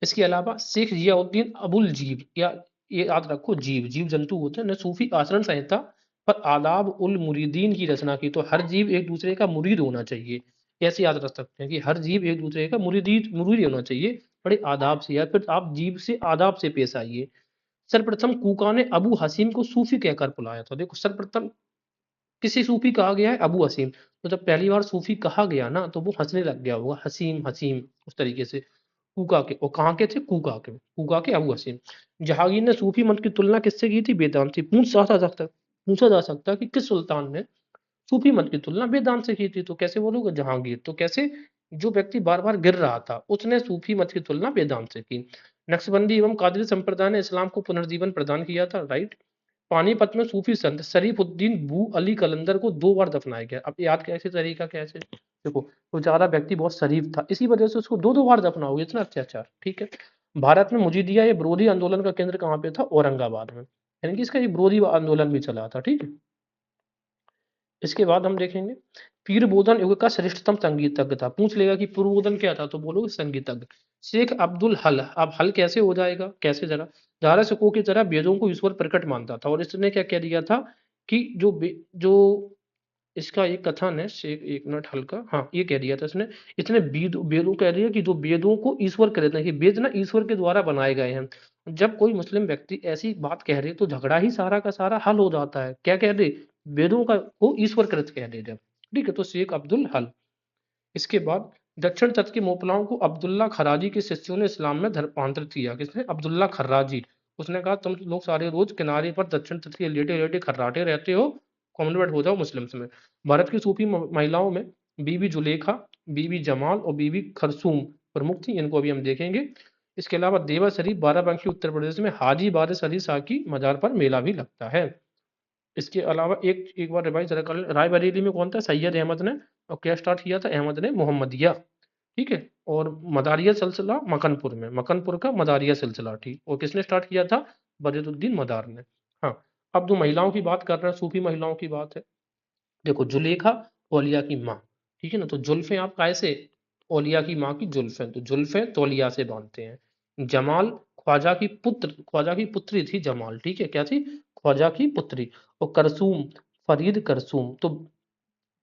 इसके अलावा शेख जियाउद्दीन अबुल जीव, या ये याद रखो, जीव जीव जंतु होते हैं, ने सूफी आचरण संहिता पर आदाब उल मुरीदीन की रचना की। तो हर जीव एक दूसरे का मुरीद होना चाहिए, ऐसे याद रख सकते हैं कि हर जीव एक दूसरे का मुरीद होना चाहिए, बड़े आदाब से, या फिर आप जीव से आदाब से पेश आइए। सर्वप्रथम कूका ने अबू हसीम को सूफी कहकर बुलाया था। देखो, सर्वप्रथम किसी सूफी कहा गया है? अबू हसीम। तो जब पहली बार सूफी कहा गया ना, तो वो हंसने लग गया होगा, हसीम हसीम उस तरीके से। कूका के, और कहाँ के थे? कूका के, कूका के अबू हसीम। जहांगीर ने सूफी मत की तुलना किससे की थी? वेदांत से। पूछा जा सकता है कि किस सुल्तान ने सूफी मत की तुलना वेदांत से की थी? तो कैसे बोलोगे? जहांगीर। तो कैसे? जो व्यक्ति बार बार गिर रहा था, उसने सूफी मत की तुलना वेदांत से की। नक्शबंदी एवं कादरी संप्रदाय ने इस्लाम को पुनर्जीवन प्रदान किया था, राइट। पानीपत में सूफी संत शरीफुद्दीन बू अली कलंदर को 2 बार दफनाया गया। अब याद कैसे, तरीका कैसे? देखो, बेचारा व्यक्ति बहुत शरीफ था, इसी वजह से उसको 2-2 बार दफनाओगे, इतना अत्याचार, ठीक है। भारत में मुजीदिया ये विरोधी आंदोलन का केंद्र कहाँ पे था? औरंगाबाद में, यानी कि इसका ये विरोधी आंदोलन भी चला था, ठीक है। इसके बाद हम देखेंगे पीर बोधन युग का श्रेष्ठतम संगीतज्ञ था। पूछ लेगा कि पीर बोधन क्या था, तो बोलोगे संगीतज्ञ। शेख अब्दुल हल। अब हल कैसे हो जाएगा? कैसे? जरा, झारा सिखों की तरह वेदों को ईश्वर प्रकट मानता था, और इसने क्या कह दिया था कि जो इसका एक कथन है, शेख, एक मिनट, हल्का, हाँ, ये कह दिया था इसने। इसने वेदों कह दिया कि जो वेदों को ईश्वर कहते हैं, कि वेद ना ईश्वर के द्वारा बनाए गए हैं। जब कोई मुस्लिम व्यक्ति ऐसी बात कह रहे तो झगड़ा ही सारा का सारा हल हो जाता है। क्या कह दे? वेदों का को ईश्वर कृत कह दे जब, ठीक है। तो शेख अब्दुल हल। इसके बाद दक्षिण तट के मोपलाओं को अब्दुल्ला खराजी के शिष्यों ने इस्लाम में धर्मांतरित किया। किसने? अब्दुल्ला खर्राजी। उसने कहा तुम लोग सारे रोज किनारे पर दक्षिण तट के लेटे लेटे खर्राटे रहते हो, कन्वर्ट हो जाओ मुस्लिम्स में। भारत की सूफी महिलाओं में बीबी जुलेखा, बीबी जमाल और बीबी खरसूम प्रमुख थी। इनको अभी हम देखेंगे। इसके अलावा देवा शरीफ बाराबंकी उत्तर प्रदेश में हाजी वारिस अली शाह की मजार पर मेला भी लगता है। इसके अलावा एक एक बार रिवाइज जरा कर लें। रायबरेली में कौन था? सैयद अहमद ने। और क्या स्टार्ट किया था? अहमद ने मोहम्मदिया, ठीक है। और मदारिया सिलसिला मकनपुर में, मकनपुर का मदारिया सिलसिला, ठीक। और किसने स्टार्ट किया था? बदरुद्दीन मदार ने। हाँ। अब जो महिलाओं की बात कर रहे हैं, सूफी महिलाओं की बात है। देखो, जुलेखा औलिया की माँ, ठीक है ना। तो जुल्फे आप कैसे? औलिया की माँ की जुल्फे, तो जुल्फे तौलिया से बांधते हैं। जमाल ख्वाजा की पुत्री थी जमाल, ठीक है। क्या थी? ख्वाजा की पुत्री। और करसूम, फरीद करसूम, तो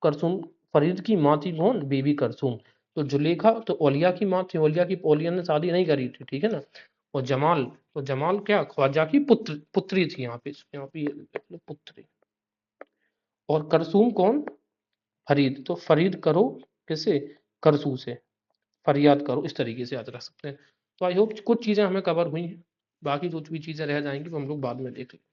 करसूम, फरीद की माँ थी कौन? बीबी करसूम। तो जुलेखा तो औलिया की माँ थी, औलिया ने शादी नहीं करी थी, ठीक है ना। और जमाल, तो जमाल क्या ख्वाजा की पुत्री थी, यहाँ पे ये लिख लो, पुत्री। और करसूम कौन? फरीद, तो फरीद करो किसे? करसू से, फरियाद करो, इस तरीके से याद रख सकते हैं। तो आई होप कुछ चीजें हमें कवर हुई हैं, बाकी जो भी चीजें रह जाएंगी वो हम लोग बाद में देख लेंगे।